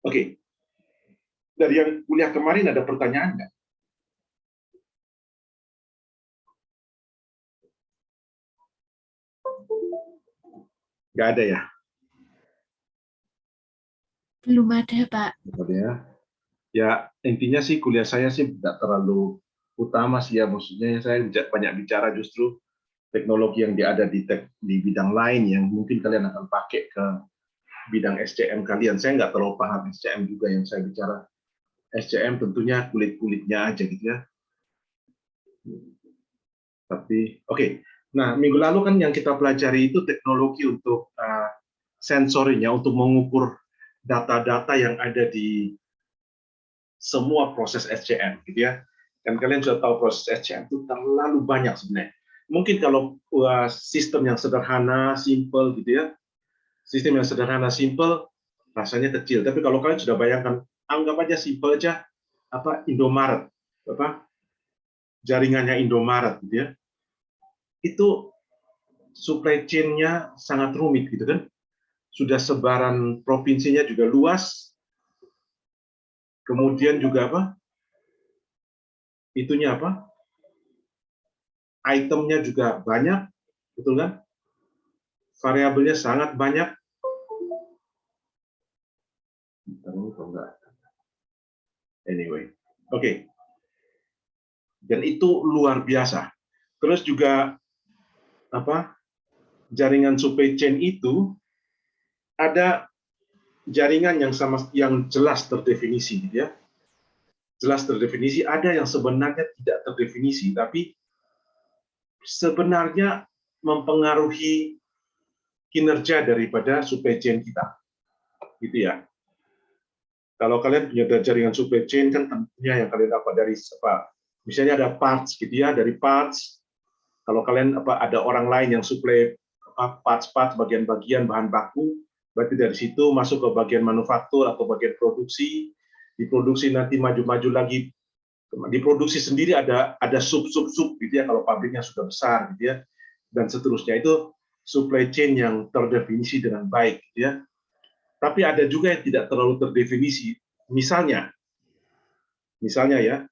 Oke, dari yang kuliah kemarin ada pertanyaan nggak? Nggak ada ya? Belum ada, Pak. Ya, intinya sih kuliah saya sih tidak terlalu utama sih ya, maksudnya saya banyak bicara justru teknologi yang ada di bidang lain yang mungkin kalian akan pakai ke bidang SCM kalian. Saya nggak terlalu paham SCM juga, yang saya bicara SCM tentunya kulit-kulitnya aja gitu ya. Tapi oke. Nah, minggu lalu kan yang kita pelajari itu teknologi untuk sensorinya, untuk mengukur data-data yang ada di semua proses SCM gitu ya. Dan kalian sudah tahu proses SCM itu terlalu banyak sebenarnya. Mungkin kalau sistem yang sederhana, simple gitu ya, sistem yang sederhana, simple, rasanya kecil. Tapi kalau kalian sudah bayangkan, anggap aja simple aja, Indomaret, jaringannya Indomaret gitu ya, itu supply chain-nya sangat rumit gitu kan. Sudah sebaran provinsinya juga luas, kemudian juga itemnya juga banyak, betul kan? Variabelnya sangat banyak. Anyway, oke. Dan itu luar biasa. Terus juga jaringan supply chain itu ada jaringan yang jelas terdefinisi gitu ya. Jelas terdefinisi, ada yang sebenarnya tidak terdefinisi, tapi sebenarnya mempengaruhi kinerja daripada supply chain kita. Gitu ya. Kalau kalian punya jaringan supply chain kan tentunya yang kalian dapat dari misalnya ada parts gitu ya, dari parts. Kalau kalian ada orang lain yang supply parts-parts, bagian-bagian bahan baku, berarti dari situ masuk ke bagian manufaktur atau bagian produksi, diproduksi nanti maju-maju lagi, diproduksi sendiri ada sub-sub-sub gitu ya kalau pabriknya sudah besar gitu ya, dan seterusnya. Itu supply chain yang terdefinisi dengan baik gitu ya. Tapi ada juga yang tidak terlalu terdefinisi. Misalnya ya,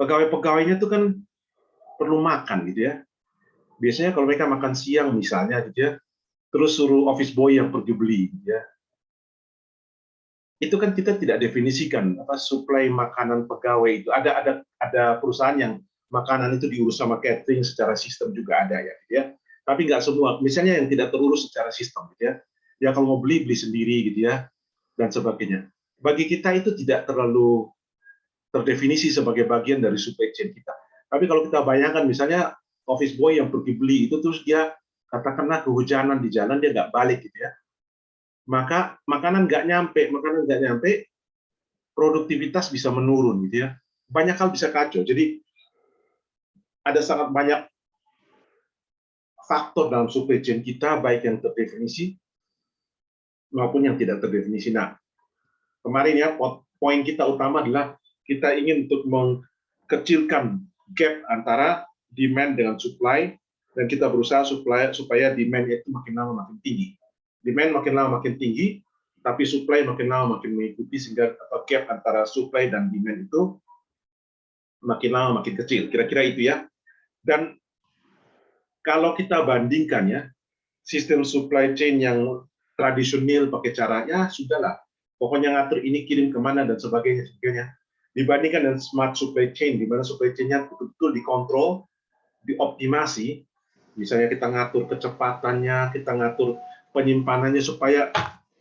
pegawai-pegawainya itu kan perlu makan gitu ya. Biasanya kalau mereka makan siang misalnya gitu ya, terus suruh office boy yang pergi beli gitu ya. Itu kan kita tidak definisikan supply makanan pegawai itu. Ada perusahaan yang makanan itu diurus sama catering secara sistem juga ada ya gitu ya. Tapi nggak semua. Misalnya yang tidak terurus secara sistem gitu ya. Ya kalau mau beli sendiri gitu ya, dan sebagainya. Bagi kita itu tidak terlalu terdefinisi sebagai bagian dari supply chain kita. Tapi kalau kita bayangkan misalnya office boy yang pergi beli itu, terus dia katakanlah kehujanan di jalan, dia nggak balik gitu ya, maka makanan nggak nyampe, produktivitas bisa menurun gitu ya. Banyak hal bisa kacau. Jadi ada sangat banyak faktor dalam supply chain kita, baik yang terdefinisi maupun yang tidak terdefinisi. Nah, kemarin ya poin kita utama adalah kita ingin untuk mengkecilkan gap antara demand dengan supply, dan kita berusaha supaya demand itu makin lama makin tinggi. Demand makin lama makin tinggi, tapi supply makin lama makin mengikuti, sehingga gap antara supply dan demand itu makin lama makin kecil. Kira-kira itu ya. Dan kalau kita bandingkan ya, sistem supply chain yang tradisional pakai caranya sudahlah, pokoknya ngatur ini kirim kemana dan sebagainya, dibandingkan dengan smart supply chain, di mana supply chain-nya betul-betul dikontrol, dioptimasi. Misalnya kita ngatur kecepatannya, kita ngatur penyimpanannya supaya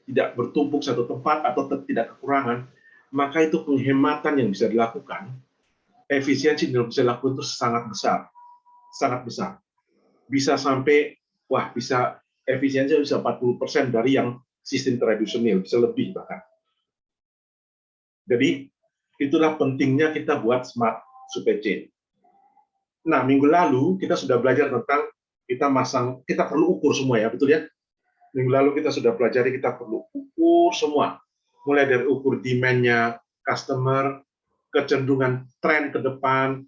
tidak bertumpuk satu tempat atau tidak kekurangan, maka itu penghematan yang bisa dilakukan, efisiensi yang bisa dilakukan itu sangat besar. Bisa sampai, bisa efisiensi bisa 40% dari yang sistem tradisional, bisa lebih bahkan. Jadi itulah pentingnya kita buat smart supply chain. Nah, minggu lalu kita sudah belajar tentang kita perlu ukur semua ya, betul ya? Minggu lalu kita sudah pelajari kita perlu ukur semua, mulai dari ukur demand-nya customer, kecenderungan tren ke depan,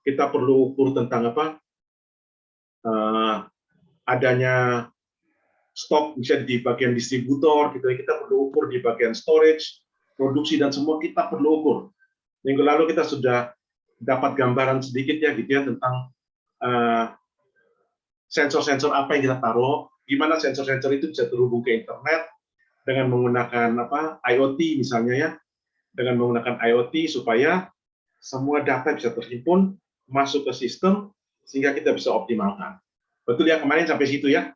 kita perlu ukur tentang adanya stok bisa di bagian distributor, gitu ya. Kita perlu ukur di bagian storage, produksi dan semua kita perlu ukur. Minggu lalu kita sudah dapat gambaran sedikit ya, gitu ya, tentang sensor-sensor apa yang kita taruh, gimana sensor-sensor itu bisa terhubung ke internet dengan menggunakan IoT misalnya ya, dengan menggunakan IoT supaya semua data bisa terhimpun masuk ke sistem sehingga kita bisa optimalkan. Betul ya, kemarin sampai situ ya.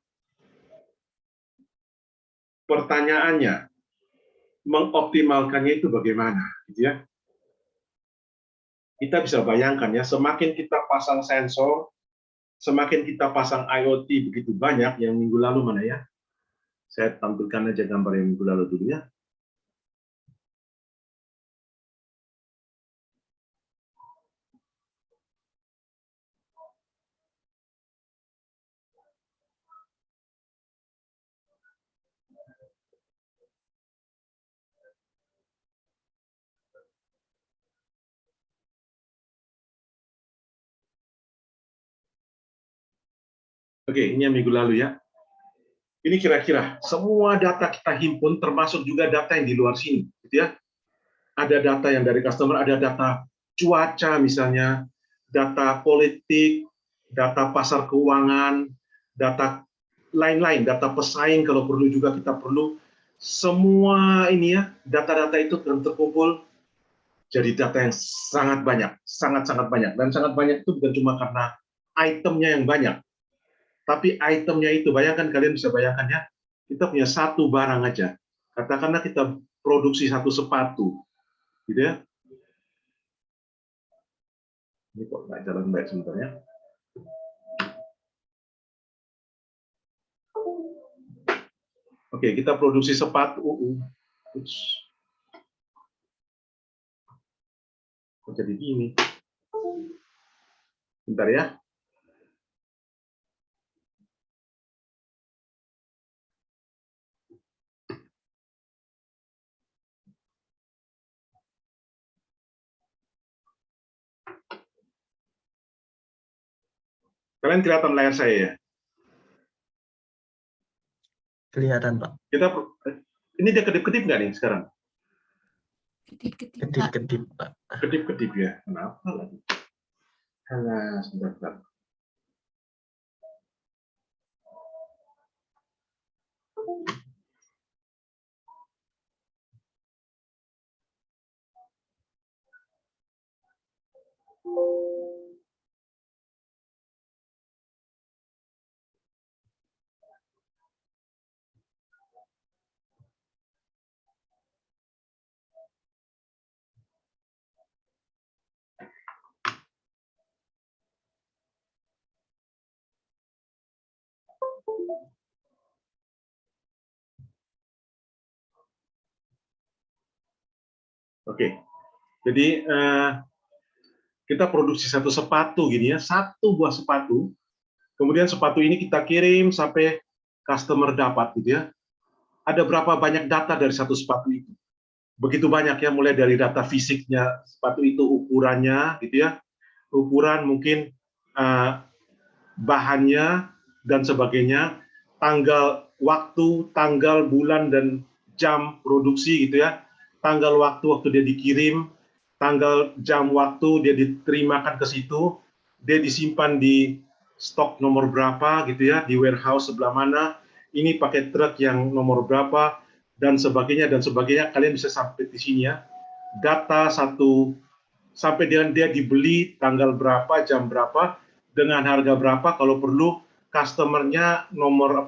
Pertanyaannya, mengoptimalkannya itu bagaimana, gitu ya? Kita bisa bayangkan ya, semakin kita pasang sensor, semakin kita pasang IoT begitu banyak. Yang minggu lalu mana ya? Saya tampilkan aja gambar yang minggu lalu dulu ya. Oke, ini yang minggu lalu ya. Ini kira-kira semua data kita himpun, termasuk juga data yang di luar sini, gitu ya. Ada data yang dari customer, ada data cuaca misalnya, data politik, data pasar keuangan, data lain-lain, data pesaing kalau perlu juga kita perlu. Semua ini ya, data-data itu terkumpul jadi data yang sangat banyak, sangat-sangat banyak. Dan sangat banyak itu bukan cuma karena itemnya yang banyak, tapi itemnya itu, bayangkan, kalian bisa bayangkan ya, kita punya satu barang aja. Katakanlah kita produksi satu sepatu, gitu ya. Ini kok nggak jalan baik sebenarnya. Oke, kita produksi sepatu. Kok jadi gini? Bentar ya. Kalian kelihatan layar saya ya? Kelihatan, Pak. Ini dia kedip-kedip nggak nih sekarang? Kedip-kedip, Pak. Kedip-kedip, Pak. Kedip-kedip ya. Kenapa lagi? Alah, sebentar. Oke, jadi kita produksi satu sepatu gini ya, satu buah sepatu, kemudian sepatu ini kita kirim sampai customer dapat gitu ya. Ada berapa banyak data dari satu sepatu itu? Begitu banyak ya, mulai dari data fisiknya sepatu itu, ukurannya gitu ya, ukuran mungkin bahannya dan sebagainya, tanggal waktu, tanggal, bulan dan jam produksi gitu ya, tanggal waktu dia dikirim, tanggal jam waktu dia diterimakan ke situ, dia disimpan di stok nomor berapa gitu ya, di warehouse sebelah mana, ini pakai truk yang nomor berapa dan sebagainya dan sebagainya. Kalian bisa sampai di sini ya, data satu sampai dengan dia dibeli tanggal berapa, jam berapa, dengan harga berapa, kalau perlu customernya nomor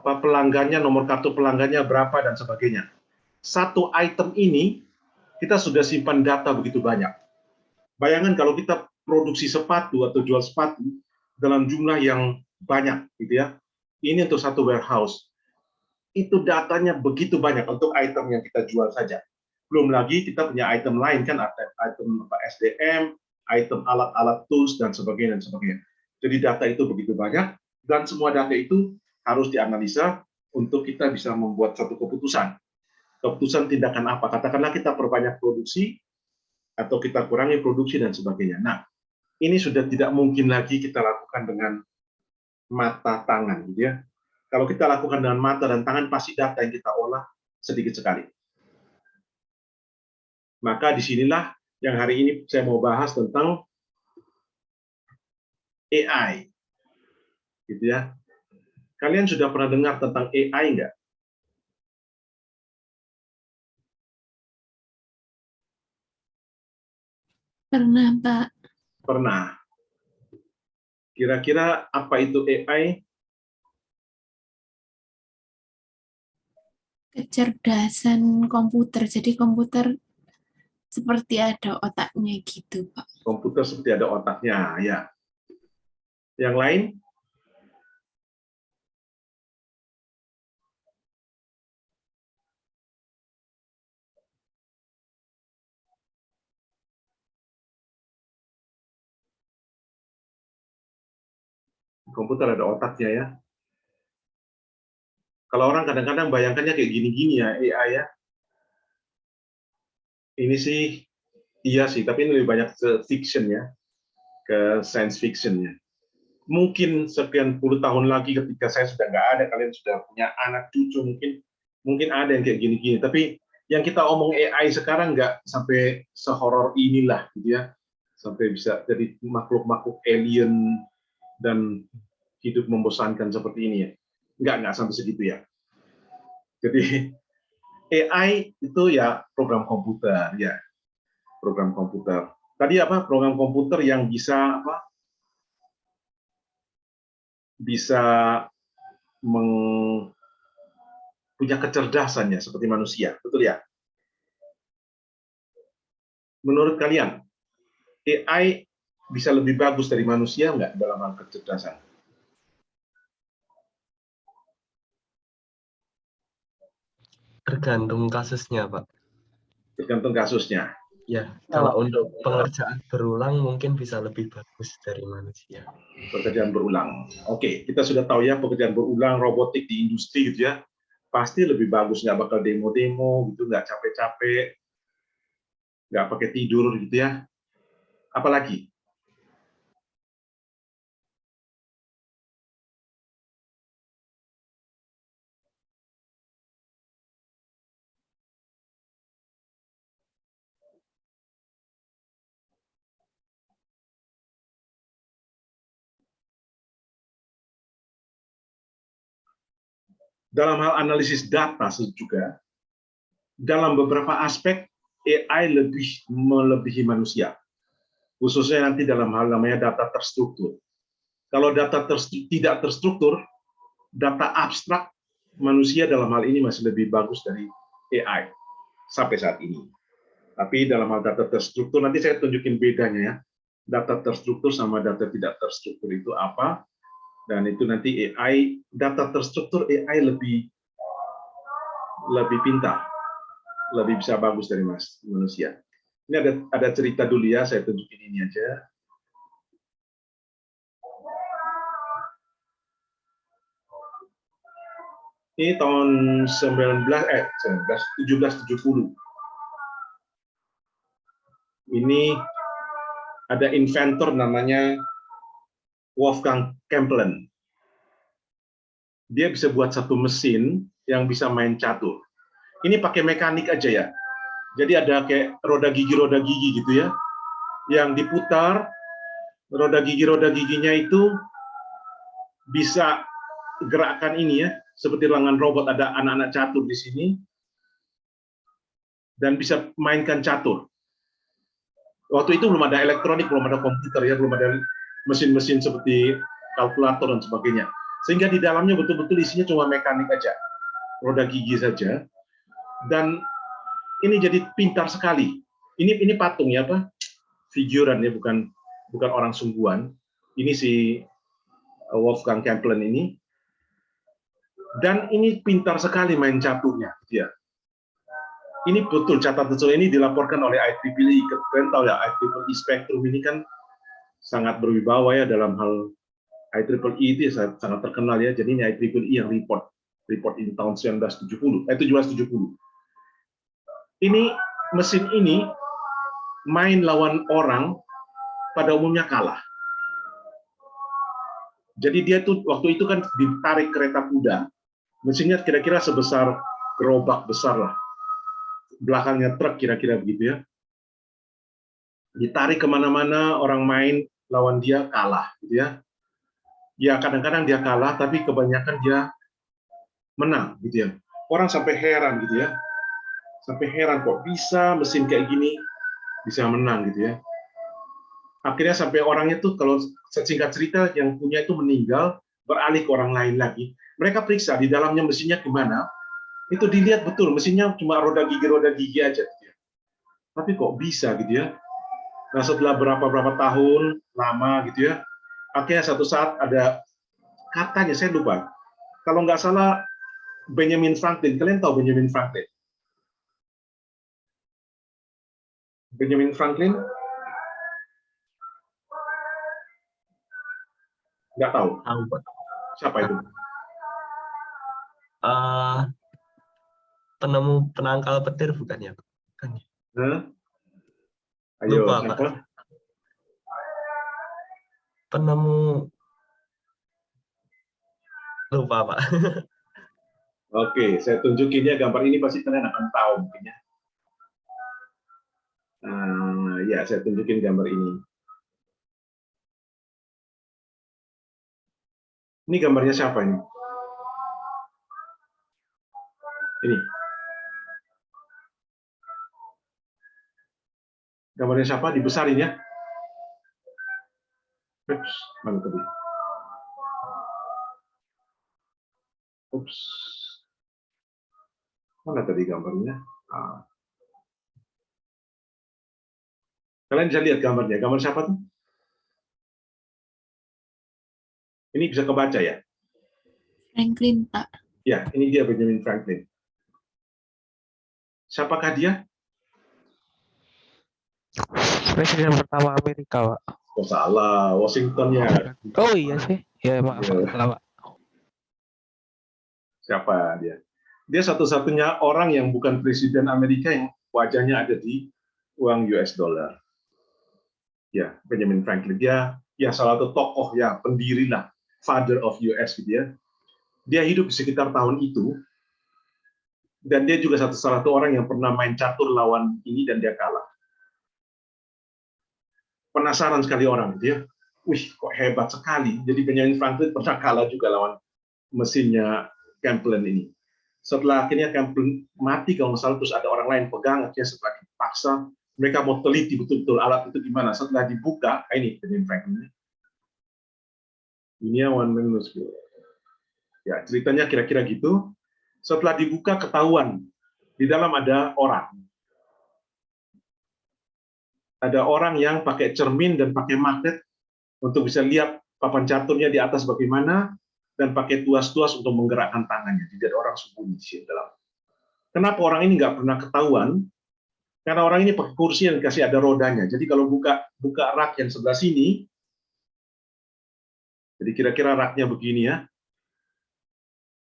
pelanggannya, nomor kartu pelanggannya berapa dan sebagainya. Satu item ini kita sudah simpan data begitu banyak. Bayangkan kalau kita produksi sepatu atau jual sepatu dalam jumlah yang banyak gitu ya. Ini untuk satu warehouse. Itu datanya begitu banyak untuk item yang kita jual saja. Belum lagi kita punya item lain kan, item SDM, item alat-alat tools dan sebagainya dan sebagainya. Jadi data itu begitu banyak dan semua data itu harus dianalisa untuk kita bisa membuat satu keputusan. Keputusan tindakan apa? Katakanlah kita perbanyak produksi atau kita kurangi produksi dan sebagainya. Nah, ini sudah tidak mungkin lagi kita lakukan dengan mata tangan, gitu ya. Kalau kita lakukan dengan mata dan tangan, pasti data yang kita olah sedikit sekali. Maka disinilah yang hari ini saya mau bahas tentang AI, gitu ya. Kalian sudah pernah dengar tentang AI nggak? Pernah, Pak. Pernah. Kira-kira apa itu AI? Kecerdasan komputer. Jadi komputer seperti ada otaknya gitu, Pak. Komputer seperti ada otaknya, ya. Yang lain? Komputer ada otaknya ya. Kalau orang kadang-kadang bayangkannya kayak gini-gini ya, AI ya. Ini sih, iya sih, tapi ini lebih banyak ke fiction ya, ke science fiction ya. Mungkin sekian puluh tahun lagi ketika saya sudah nggak ada, kalian sudah punya anak cucu, mungkin ada yang kayak gini-gini. Tapi yang kita omong AI sekarang nggak sampai sehoror inilah, gitu ya. Sampai bisa jadi makhluk-makhluk alien dan hidup membosankan seperti ini ya. Nggak sampai segitu ya. Jadi AI itu ya program komputer ya, program komputer. Tadi apa? Program komputer yang bisa apa? Bisa punya kecerdasannya seperti manusia, betul ya? Menurut kalian, AI bisa lebih bagus dari manusia nggak dalam hal kecerdasan? Tergantung kasusnya, Pak. Tergantung kasusnya. Ya, kalau untuk pengerjaan berulang mungkin bisa lebih bagus dari manusia. Pekerjaan berulang. Oke, kita sudah tahu ya pekerjaan berulang, robotik di industri gitu ya. Pasti lebih bagus, nggak bakal demo-demo gitu, nggak capek-capek, nggak pakai tidur gitu ya. Apalagi? Dalam hal analisis data juga, dalam beberapa aspek AI lebih melebihi manusia, khususnya nanti dalam hal namanya data terstruktur. Kalau data tidak terstruktur, data abstrak, manusia dalam hal ini masih lebih bagus dari AI sampai saat ini. Tapi dalam hal data terstruktur, nanti saya tunjukin bedanya ya. Data terstruktur sama data tidak terstruktur itu apa, dan itu nanti AI, data terstruktur AI lebih pintar, lebih bisa bagus dari manusia. Ini ada cerita dulu ya, saya tunjukin ini aja. Ini tahun 1770. Ini ada inventor namanya Wolfgang Kempelen. Dia bisa buat satu mesin yang bisa main catur. Ini pakai mekanik aja ya. Jadi ada kayak roda gigi gitu ya, yang diputar, roda giginya itu bisa gerakan ini ya, seperti lengan robot, ada anak-anak catur di sini, dan bisa mainkan catur. Waktu itu belum ada elektronik, belum ada komputer ya, belum ada mesin-mesin seperti kalkulator dan sebagainya. Sehingga di dalamnya betul-betul isinya cuma mekanik aja, roda gigi saja. Dan ini jadi pintar sekali. Ini patung ya, apa? Figuran ya, bukan orang sungguhan. Ini si Wolfgang Kempelen ini. Dan ini pintar sekali main caturnya, ya. Ini betul, catatan ini dilaporkan oleh IEEE. Kalian tahu ya, IEEE Spectrum ini kan sangat berwibawa ya dalam hal IEEE itu sangat terkenal ya. Jadi ini IEEE yang report ini tahun 1770. Ini mesin ini main lawan orang pada umumnya kalah. Jadi dia tuh waktu itu kan ditarik kereta kuda, mesinnya kira-kira sebesar gerobak besar lah, belakangnya truk kira-kira begitu ya. Ditarik kemana-mana, orang main lawan dia kalah, gitu ya. Ya kadang-kadang dia kalah, tapi kebanyakan dia menang, gitu ya. Orang sampai heran, gitu ya. Sampai heran kok bisa mesin kayak gini bisa menang, gitu ya. Akhirnya sampai orangnya tuh kalau singkat cerita yang punya itu meninggal, beralih ke orang lain lagi. Mereka periksa di dalamnya mesinnya gimana, itu dilihat betul mesinnya cuma roda gigi aja. Gitu ya. Tapi kok bisa gitu ya? Nah setelah berapa tahun lama gitu ya, akhirnya satu saat ada katanya saya lupa. Kalau nggak salah Benjamin Franklin, kalian tahu Benjamin Franklin? Benjamin Franklin? Nggak tahu. Tahu, Pak. Siapa itu? Penemu penangkal petir bukan ya? Bukan. Hah? Ayo, Lupa, siapa? Pak. Penemu lupa, Pak. Oke, saya tunjukin ya gambar ini pasti kalian akan tahu mungkin ya. Ya, saya tunjukin gambar ini. Ini gambarnya siapa ini? Ini. Gambarnya siapa? Dibesarin ya. Ups, mana tadi? Ups. Mana tadi gambarnya? Kalian bisa lihat gambarnya. Gambar siapa tuh? Ini bisa kebaca ya? Franklin, Pak. Ya, ini dia Benjamin Franklin. Siapakah dia? Presiden pertama Amerika, Pak. Oh salah, Washington ya. Oh iya sih. Ya maaf, Pak. Iya. Salah, Pak. Siapa dia? Dia satu-satunya orang yang bukan presiden Amerika yang wajahnya ada di uang US dollar. Ya, Benjamin Franklin. Dia ya salah satu tokoh ya, pendiri lah, father of US gitu ya. Dia hidup di sekitar tahun itu, dan dia juga salah satu orang yang pernah main catur lawan ini dan dia kalah. Penasaran sekali orang gitu ya. Wih, kok hebat sekali. Jadi Benjamin Franklin pernah kalah juga lawan mesinnya Champlain ini. Setelah akhirnya Champlain mati kalau nggak salah, terus ada orang lain pegang, akhirnya setelah dipaksa, mereka mau teliti betul-betul alat itu gimana. Setelah dibuka, ini Benjamin Franklin. Ini one minus. Ya, ceritanya kira-kira gitu. Setelah dibuka ketahuan di dalam ada orang. Ada orang yang pakai cermin dan pakai magnet untuk bisa lihat papan caturnya di atas bagaimana, dan pakai tuas-tuas untuk menggerakkan tangannya. Jadi ada orang sembunyi di dalam. Kenapa orang ini nggak pernah ketahuan? Karena orang ini pakai kursi yang dikasih ada rodanya. Jadi kalau buka rak yang sebelah sini, jadi kira-kira raknya begini ya.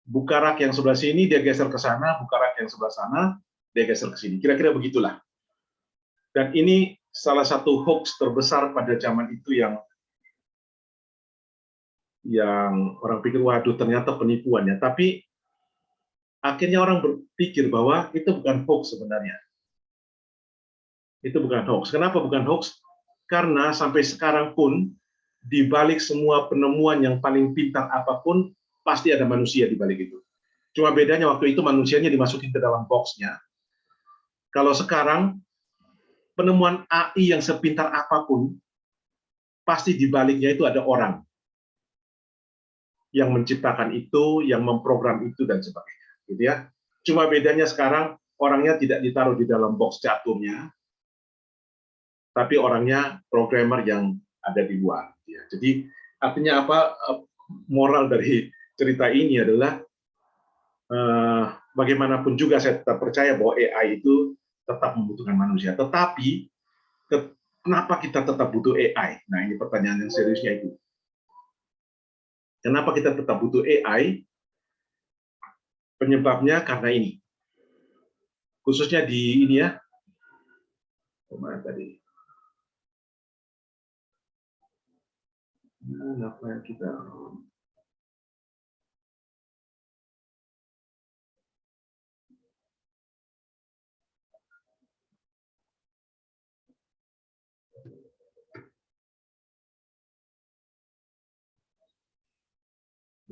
Buka rak yang sebelah sini, dia geser ke sana. Buka rak yang sebelah sana, dia geser ke sini. Kira-kira begitulah. Dan ini salah satu hoax terbesar pada zaman itu yang orang pikir, waduh ternyata penipuannya. Tapi akhirnya orang berpikir bahwa itu bukan hoax sebenarnya. Itu bukan hoax. Kenapa bukan hoax? Karena sampai sekarang pun, di balik semua penemuan yang paling pintar apapun, pasti ada manusia di balik itu. Cuma bedanya waktu itu manusianya dimasukin ke dalam boxnya. Kalau sekarang, penemuan AI yang sepintar apapun, pasti di baliknya itu ada orang yang menciptakan itu, yang memprogram itu, dan sebagainya. Gitu ya. Cuma bedanya sekarang, orangnya tidak ditaruh di dalam box caturnya, tapi orangnya programmer yang ada di luar. Ya. Jadi artinya apa? Moral dari cerita ini adalah bagaimanapun juga saya tetap percaya bahwa AI itu tetap membutuhkan manusia. Tetapi kenapa kita tetap butuh AI? Nah ini pertanyaan yang seriusnya itu. Kenapa kita tetap butuh AI? Penyebabnya karena ini. Khususnya di ini ya. Kemana tadi? Apa yang kita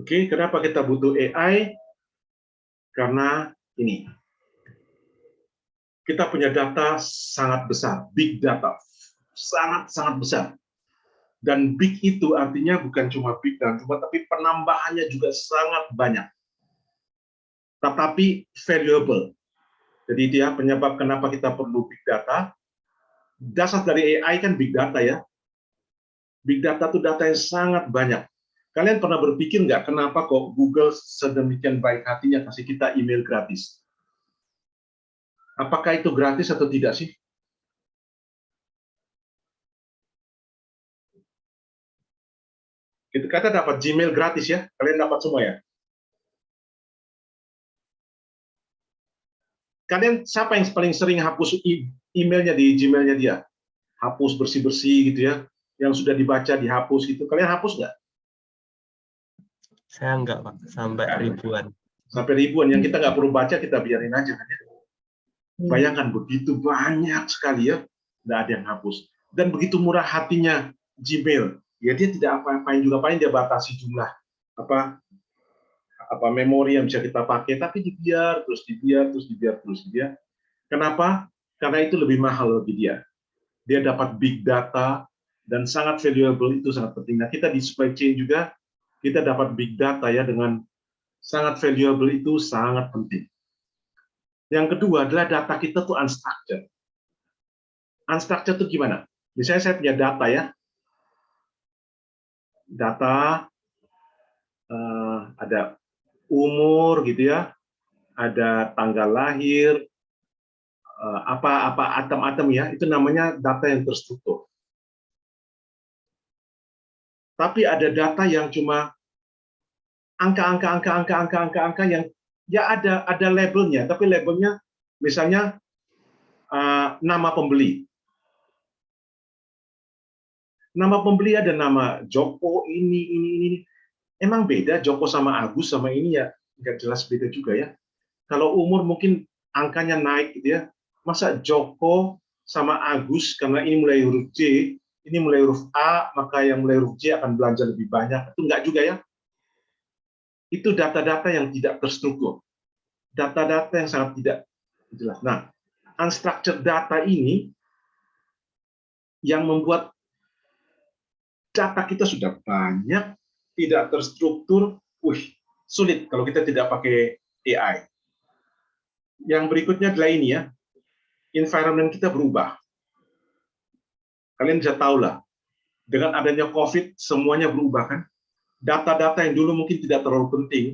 Oke, kenapa kita butuh AI? Karena ini, kita punya data sangat besar, big data, sangat-sangat besar. Dan big itu artinya bukan cuma big dan cuma, tapi penambahannya juga sangat banyak. Tetapi valuable. Jadi dia penyebab kenapa kita perlu big data. Dasar dari AI kan big data ya. Big data itu data yang sangat banyak. Kalian pernah berpikir nggak kenapa kok Google sedemikian baik hatinya kasih kita email gratis? Apakah itu gratis atau tidak sih? Kita dapat Gmail gratis ya. Kalian dapat semua ya? Kalian siapa yang paling sering hapus emailnya di Gmailnya dia? Hapus bersih-bersih gitu ya. Yang sudah dibaca dihapus gitu. Kalian hapus nggak? Saya enggak, Pak, sampai ribuan. Sampai ribuan. Yang kita nggak perlu baca, kita biarin aja kan ya. Bayangkan begitu banyak sekali ya, nggak ada yang hapus. Dan begitu murah hatinya Gmail, ya dia tidak apa-apain juga, paling dia batasi jumlah apa memori yang bisa kita pakai, tapi dibiar terus dibiar terus dibiar terus dibiar. Kenapa? Karena itu lebih mahal bagi dia. Dia dapat big data dan sangat valuable, itu sangat penting. Nah, kita di supply chain juga kita dapat big data ya, dengan sangat valuable, itu sangat penting. Yang kedua adalah data kita tuh unstructured. Unstructured itu gimana? Misalnya saya punya data ya, data ada umur gitu ya, ada tanggal lahir, apa atom-atom ya, itu namanya data yang terstruktur. Tapi ada data yang cuma angka yang ya ada labelnya, tapi labelnya misalnya nama pembeli. Nama pembeli ada nama Joko ini. Emang beda Joko sama Agus sama ini ya, nggak jelas beda juga ya. Kalau umur mungkin angkanya naik gitu ya. Masa Joko sama Agus karena ini mulai huruf J, ini mulai huruf A, maka yang mulai huruf J akan belanja lebih banyak. Itu enggak juga ya. Itu data-data yang tidak terstruktur. Data-data yang sangat tidak jelas. Nah, unstructured data ini yang membuat data kita sudah banyak, tidak terstruktur, sulit kalau kita tidak pakai AI. Yang berikutnya adalah ini ya, environment kita berubah. Kalian bisa tahu lah, dengan adanya COVID, semuanya berubah kan? Data-data yang dulu mungkin tidak terlalu penting,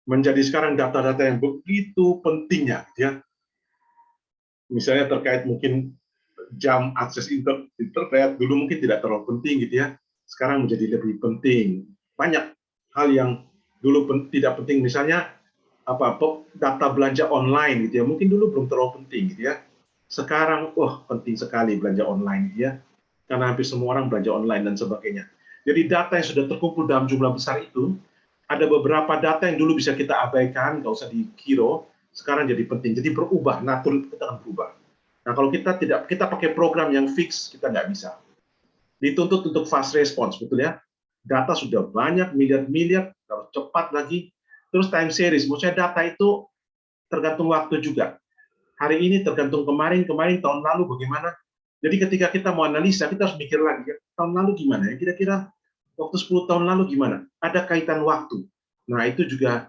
menjadi sekarang data-data yang begitu pentingnya. Ya. Misalnya terkait mungkin jam akses internet, dulu mungkin tidak terlalu penting gitu ya, sekarang menjadi lebih penting. Banyak hal yang dulu tidak penting, misalnya data belanja online gitu ya, mungkin dulu belum terlalu penting gitu ya. Sekarang penting sekali belanja online gitu ya, karena hampir semua orang belanja online dan sebagainya. Jadi data yang sudah terkumpul dalam jumlah besar itu, ada beberapa data yang dulu bisa kita abaikan, nggak usah dikira, sekarang jadi penting. Jadi berubah, natur kita akan berubah. Nah, kalau kita pakai program yang fix, kita nggak bisa. Dituntut untuk fast response, betul ya. Data sudah banyak, miliar-miliar, harus cepat lagi. Terus time series, maksudnya data itu tergantung waktu juga. Hari ini tergantung kemarin tahun lalu bagaimana. Jadi ketika kita mau analisa, kita harus mikir lagi, ya, tahun lalu gimana ya, kira-kira waktu 10 tahun lalu gimana? Ada kaitan waktu. Nah, itu juga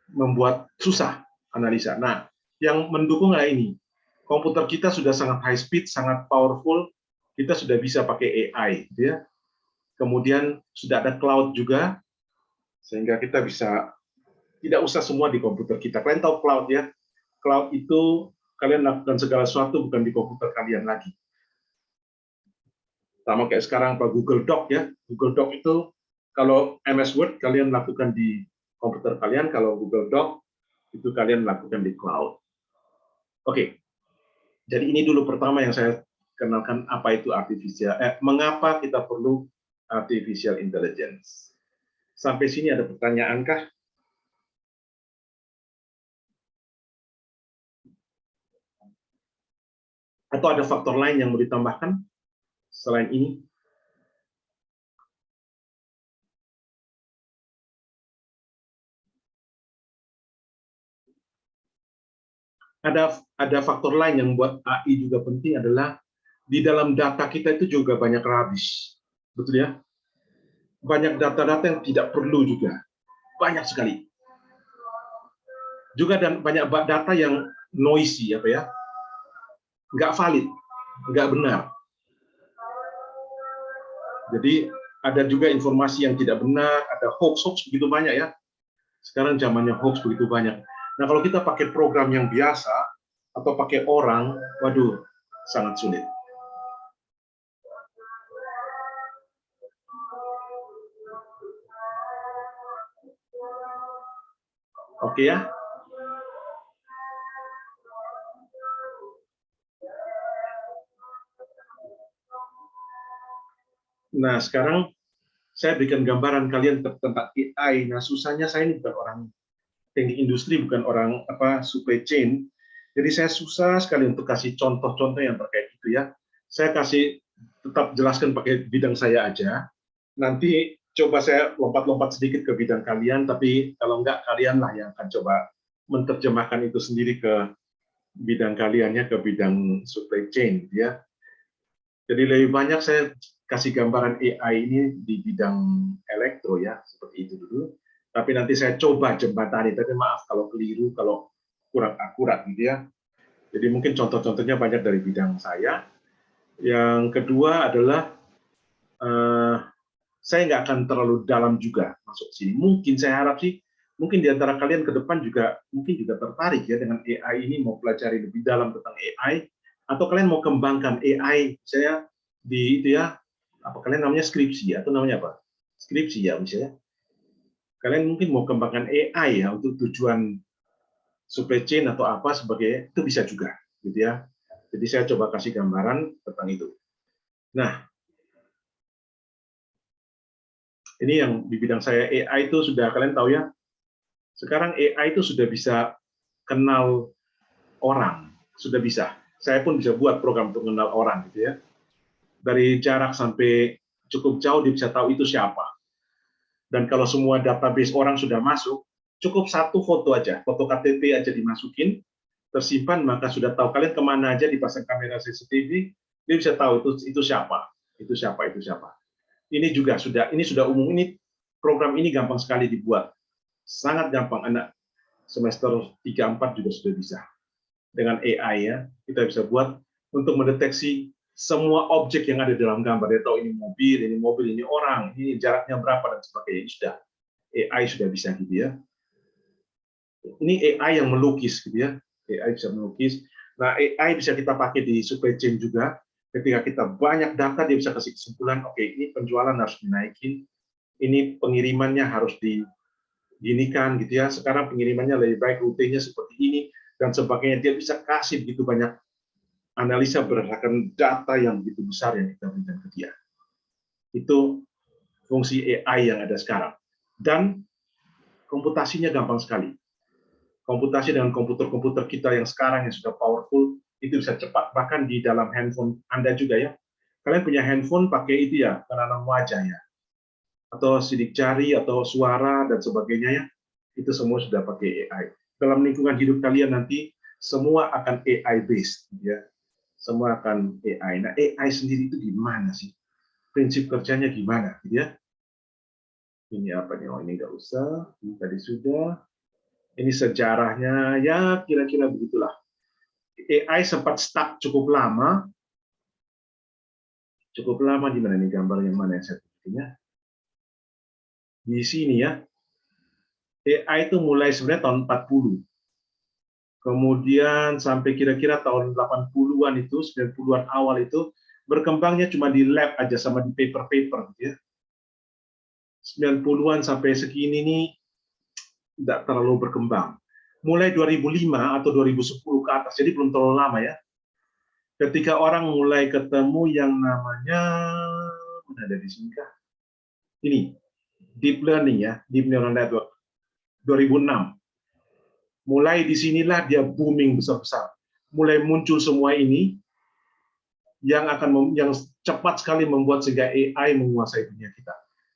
membuat susah analisa. Nah, yang mendukung ini, komputer kita sudah sangat high speed, sangat powerful, kita sudah bisa pakai AI, gitu ya. Kemudian sudah ada cloud juga, sehingga kita bisa tidak usah semua di komputer kita. Kalian tahu cloud ya? Cloud itu kalian lakukan segala sesuatu bukan di komputer kalian lagi. Sama kayak sekarang Google Doc ya. Google Doc itu kalau MS Word kalian lakukan di komputer kalian, kalau Google Doc itu kalian lakukan di cloud. Oke. Jadi ini dulu pertama yang saya kenalkan apa itu mengapa kita perlu artificial intelligence. Sampai sini ada pertanyaan kah? Atau ada faktor lain yang mau ditambahkan selain ini? ada faktor lain yang buat AI juga penting adalah di dalam data kita itu juga banyak rubbish. Betul ya? Banyak data-data yang tidak perlu juga. Banyak sekali. Juga dan banyak data yang noisy apa ya? Nggak valid, nggak benar. Jadi ada juga informasi yang tidak benar, ada hoax begitu banyak ya. Sekarang zamannya hoax begitu banyak. Nah, kalau kita pakai program yang biasa atau pakai orang, waduh, sangat sulit. Oke ya. Nah, sekarang saya berikan gambaran kalian tentang AI. Nah, susahnya saya ini bukan orang teknik industri, bukan orang supply chain. Jadi saya susah sekali untuk kasih contoh-contoh yang terkait itu ya. Saya kasih tetap jelaskan pakai bidang saya aja. Nanti coba saya lompat-lompat sedikit ke bidang kalian, tapi kalau enggak kalianlah yang akan coba menerjemahkan itu sendiri ke bidang kaliannya, ke bidang supply chain ya. Jadi lebih banyak saya kasih gambaran AI ini di bidang elektro ya, seperti itu dulu. Tapi nanti saya coba jembatani, tapi maaf kalau keliru, kalau kurang akurat gitu ya. Jadi mungkin contoh-contohnya banyak dari bidang saya. Yang kedua adalah saya nggak akan terlalu dalam juga masuk sini. Mungkin saya harap sih, mungkin di antara kalian ke depan juga mungkin juga tertarik ya dengan AI ini, mau pelajari lebih dalam tentang AI, atau kalian mau kembangkan AI, saya di itu ya, apa kalian namanya skripsi atau namanya apa? Skripsi ya misalnya. Kalian mungkin mau kembangkan AI ya untuk tujuan supply chain atau apa sebagai itu bisa juga, gitu ya. Jadi saya coba kasih gambaran tentang itu. Nah, ini yang di bidang saya AI itu sudah kalian tahu ya. Sekarang AI itu sudah bisa kenal orang, sudah bisa. Saya pun bisa buat program untuk mengenal orang, gitu ya. Dari jarak sampai cukup jauh dia bisa tahu itu siapa. Dan kalau semua database orang sudah masuk, cukup satu foto aja, foto KTP aja dimasukin, tersimpan, maka sudah tahu kalian kemana aja dipasang kamera CCTV, dia bisa tahu itu siapa, itu siapa, itu siapa. Ini juga sudah umum, ini program ini gampang sekali dibuat, sangat gampang, anak semester 3-4 juga sudah bisa. Dengan AI ya, kita bisa buat untuk mendeteksi semua objek yang ada dalam gambar. Dia tahu ini mobil, ini orang, ini jaraknya berapa dan sebagainya. Sudah AI sudah bisa gitu ya. Ini AI yang melukis gitu ya. AI bisa melukis. Nah, AI bisa kita pakai di supply chain juga. Ketika kita banyak data, dia bisa kasih kesimpulan, oke, ini penjualan harus dinaikin, ini pengirimannya harus diginikan gitu ya. Sekarang pengirimannya lebih baik, rutenya seperti ini dan sebagainya. Dia bisa kasih begitu banyak analisa berdasarkan data yang begitu besar yang kita berikan ke dia. Itu fungsi AI yang ada sekarang. Dan komputasinya gampang sekali. Komputasi dengan komputer-komputer kita yang sekarang yang sudah powerful, itu bisa cepat. Bahkan di dalam handphone Anda juga ya. Kalian punya handphone pakai itu ya, penanam wajah ya. Atau sidik jari, atau suara, dan sebagainya ya. Itu semua sudah pakai AI. Dalam lingkungan hidup kalian nanti, semua akan AI-based. Ya. Semua akan AI. Nah, AI sendiri itu gimana sih? Prinsip kerjanya gimana? Gitu ya. Ini apa nih? Oh, ini nggak usah. Ini tadi sudah. Ini sejarahnya, ya kira-kira begitulah. AI sempat stuck cukup lama. Cukup lama di mana nih gambar yang mana yang saya bikinnya? Di sini ya. AI itu mulai sebenarnya tahun 40. Kemudian sampai kira-kira tahun 80-an itu, 90-an awal itu, berkembangnya cuma di lab aja sama di paper-paper. Gitu ya. 90-an sampai segini nih, tidak terlalu berkembang. Mulai 2005 atau 2010 ke atas, jadi belum terlalu lama ya. Ketika orang mulai ketemu yang namanya, mana ada di sini kah? Ini, deep learning ya, deep neural network, 2006. Mulai disinilah dia booming besar-besar. Mulai muncul semua ini yang cepat sekali membuat sehingga AI menguasai dunia kita.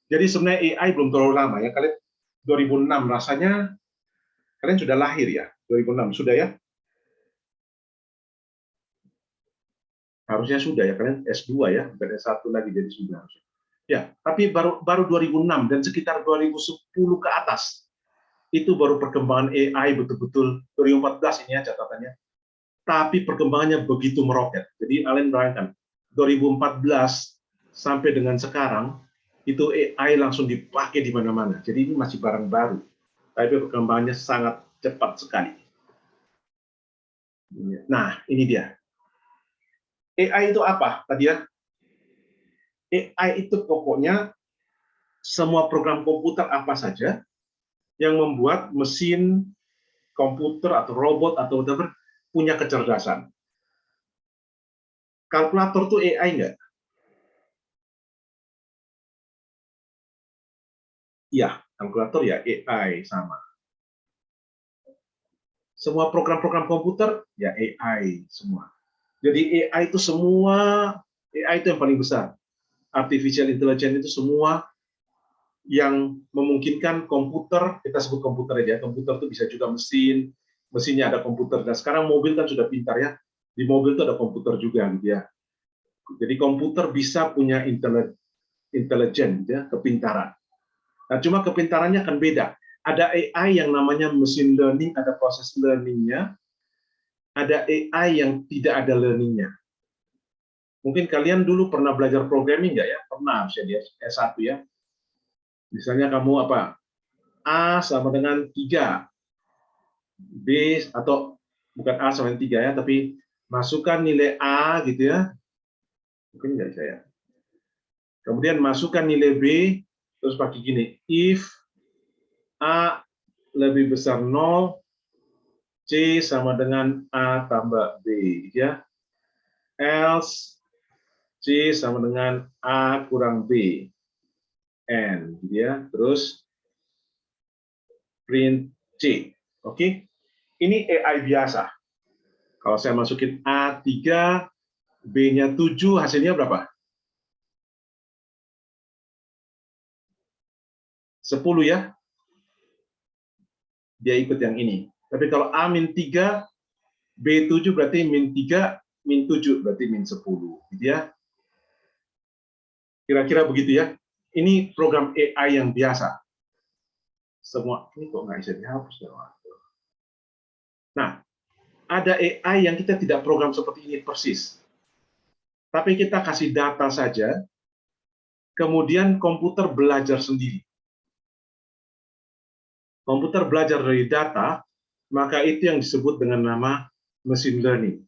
Jadi sebenarnya AI belum terlalu lama ya. Kalian 2006 rasanya kalian sudah lahir ya, 2006 sudah ya. Harusnya sudah ya, kalian S2 ya, bukan S1 lagi, jadi sudah. Ya, tapi baru 2006 dan sekitar 2010 ke atas itu baru perkembangan AI betul-betul. 2014 ini ya catatannya. Tapi perkembangannya begitu meroket. Jadi kalian bayangkan 2014 sampai dengan sekarang itu AI langsung dipakai di mana-mana. Jadi ini masih barang baru. Tapi perkembangannya sangat cepat sekali. Nah, ini dia. AI itu apa tadi ya? AI itu pokoknya semua program komputer apa saja yang membuat mesin, komputer, atau robot, atau whatever, punya kecerdasan. Kalkulator itu AI nggak? Iya, kalkulator ya AI sama. Semua program-program komputer ya AI semua. Jadi AI itu semua, AI itu yang paling besar. Artificial intelligence itu semua yang memungkinkan komputer, kita sebut komputer aja, komputer itu bisa juga mesin, mesinnya ada komputer. Dan sekarang mobil kan sudah pintar ya, di mobil itu ada komputer juga gitu ya. Jadi komputer bisa punya intelijen, ya, kepintaran. Nah, cuma kepintarannya akan beda. Ada AI yang namanya machine learning, ada proses learning-nya. Ada AI yang tidak ada learning-nya. Mungkin kalian dulu pernah belajar programming nggak ya? Pernah, harusnya di S1 ya. Misalnya kamu apa? A sama dengan 3. B atau bukan A sama dengan 3 ya, tapi masukkan nilai A gitu ya. Mungkin nggak bisa ya. Kemudian masukkan nilai B, terus pakai gini. If A lebih besar 0, C sama dengan A tambah B. Gitu ya. Else C sama dengan A kurang B. N, gitu ya. Terus print C. Oke. Ini AI biasa. Kalau saya masukin A3, B-nya 7, hasilnya berapa? 10 ya. Dia ikut yang ini. Tapi kalau A-3, B7 berarti -3, -7 berarti -10. Gitu ya. Kira-kira begitu ya. Ini program AI yang biasa. Semua ini kok nggak bisa dihapus ya. Nah, ada AI yang kita tidak program seperti ini persis. Tapi kita kasih data saja, kemudian komputer belajar sendiri. Komputer belajar dari data, maka itu yang disebut dengan nama machine learning.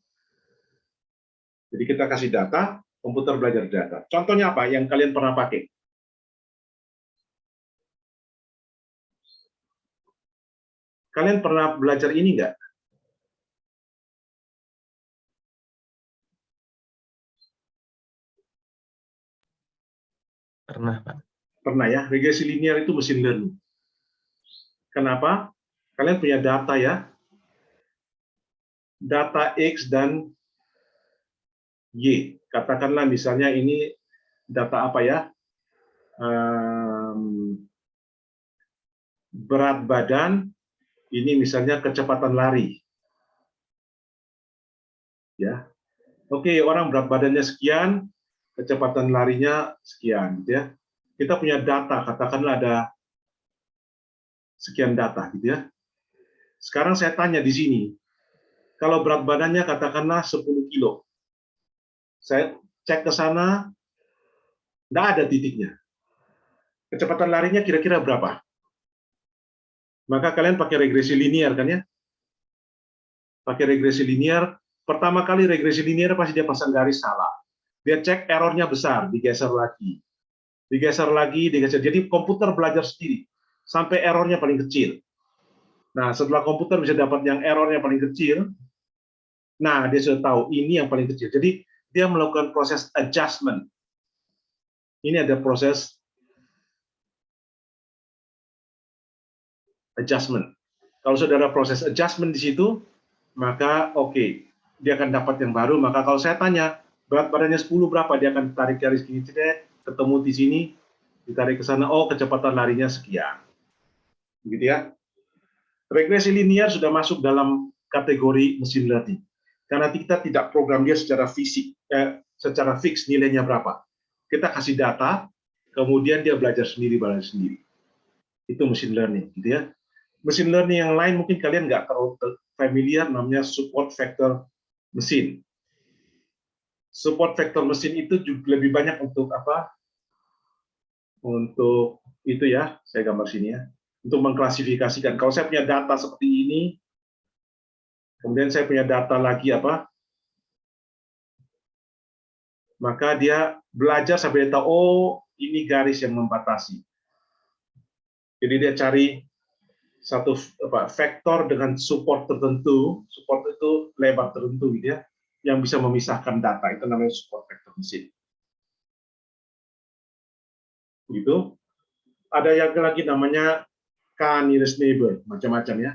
Jadi kita kasih data, komputer belajar data. Contohnya apa yang kalian pernah pakai? Kalian pernah belajar ini nggak? Pernah, Pak. Pernah ya, regresi linear itu machine learning. Kenapa? Kalian punya data ya, data X dan Y. Katakanlah misalnya ini data apa ya? Berat badan, ini misalnya kecepatan lari. Ya. Oke, orang berat badannya sekian, kecepatan larinya sekian, gitu ya. Kita punya data, katakanlah ada sekian data, gitu ya. Sekarang saya tanya di sini, kalau berat badannya katakanlah 10 kilo, saya cek ke sana, nggak ada titiknya. Kecepatan larinya kira-kira berapa? Maka kalian pakai regresi linear kan ya? Pakai regresi linear, pertama kali regresi linear pasti dia pasang garis salah. Dia cek errornya besar, digeser lagi. Digeser lagi, digeser. Jadi komputer belajar sendiri sampai errornya paling kecil. Nah, setelah komputer bisa dapat yang errornya paling kecil, nah dia sudah tahu ini yang paling kecil. Jadi dia melakukan proses adjustment. Ini ada proses adjustment. Kalau sudah ada proses adjustment di situ, maka oke, dia akan dapat yang baru. Maka kalau saya tanya, berat badannya 10 berapa, dia akan tarik garis gini, ketemu di sini, ditarik ke sana, oh kecepatan larinya sekian. Begitu ya. Regresi linear sudah masuk dalam kategori machine learning. Karena kita tidak program dia secara fisik, secara fix nilainya berapa. Kita kasih data, kemudian dia belajar sendiri. Itu machine learning, gitu ya. Machine learning yang lain mungkin kalian nggak terlalu familiar, namanya support vector machine. Support vector machine itu juga lebih banyak untuk apa? Untuk itu ya, saya gambar sini ya. Untuk mengklasifikasikan. Kalau saya punya data seperti ini, kemudian saya punya data lagi apa? Maka dia belajar sampai dia tahu, oh ini garis yang membatasi. Jadi dia cari satu vektor dengan support tertentu, support itu lebar tertentu gitu ya, yang bisa memisahkan data, itu namanya support vector machine. Begitu. Ada yang lagi namanya k-nearest neighbor, macam-macam ya.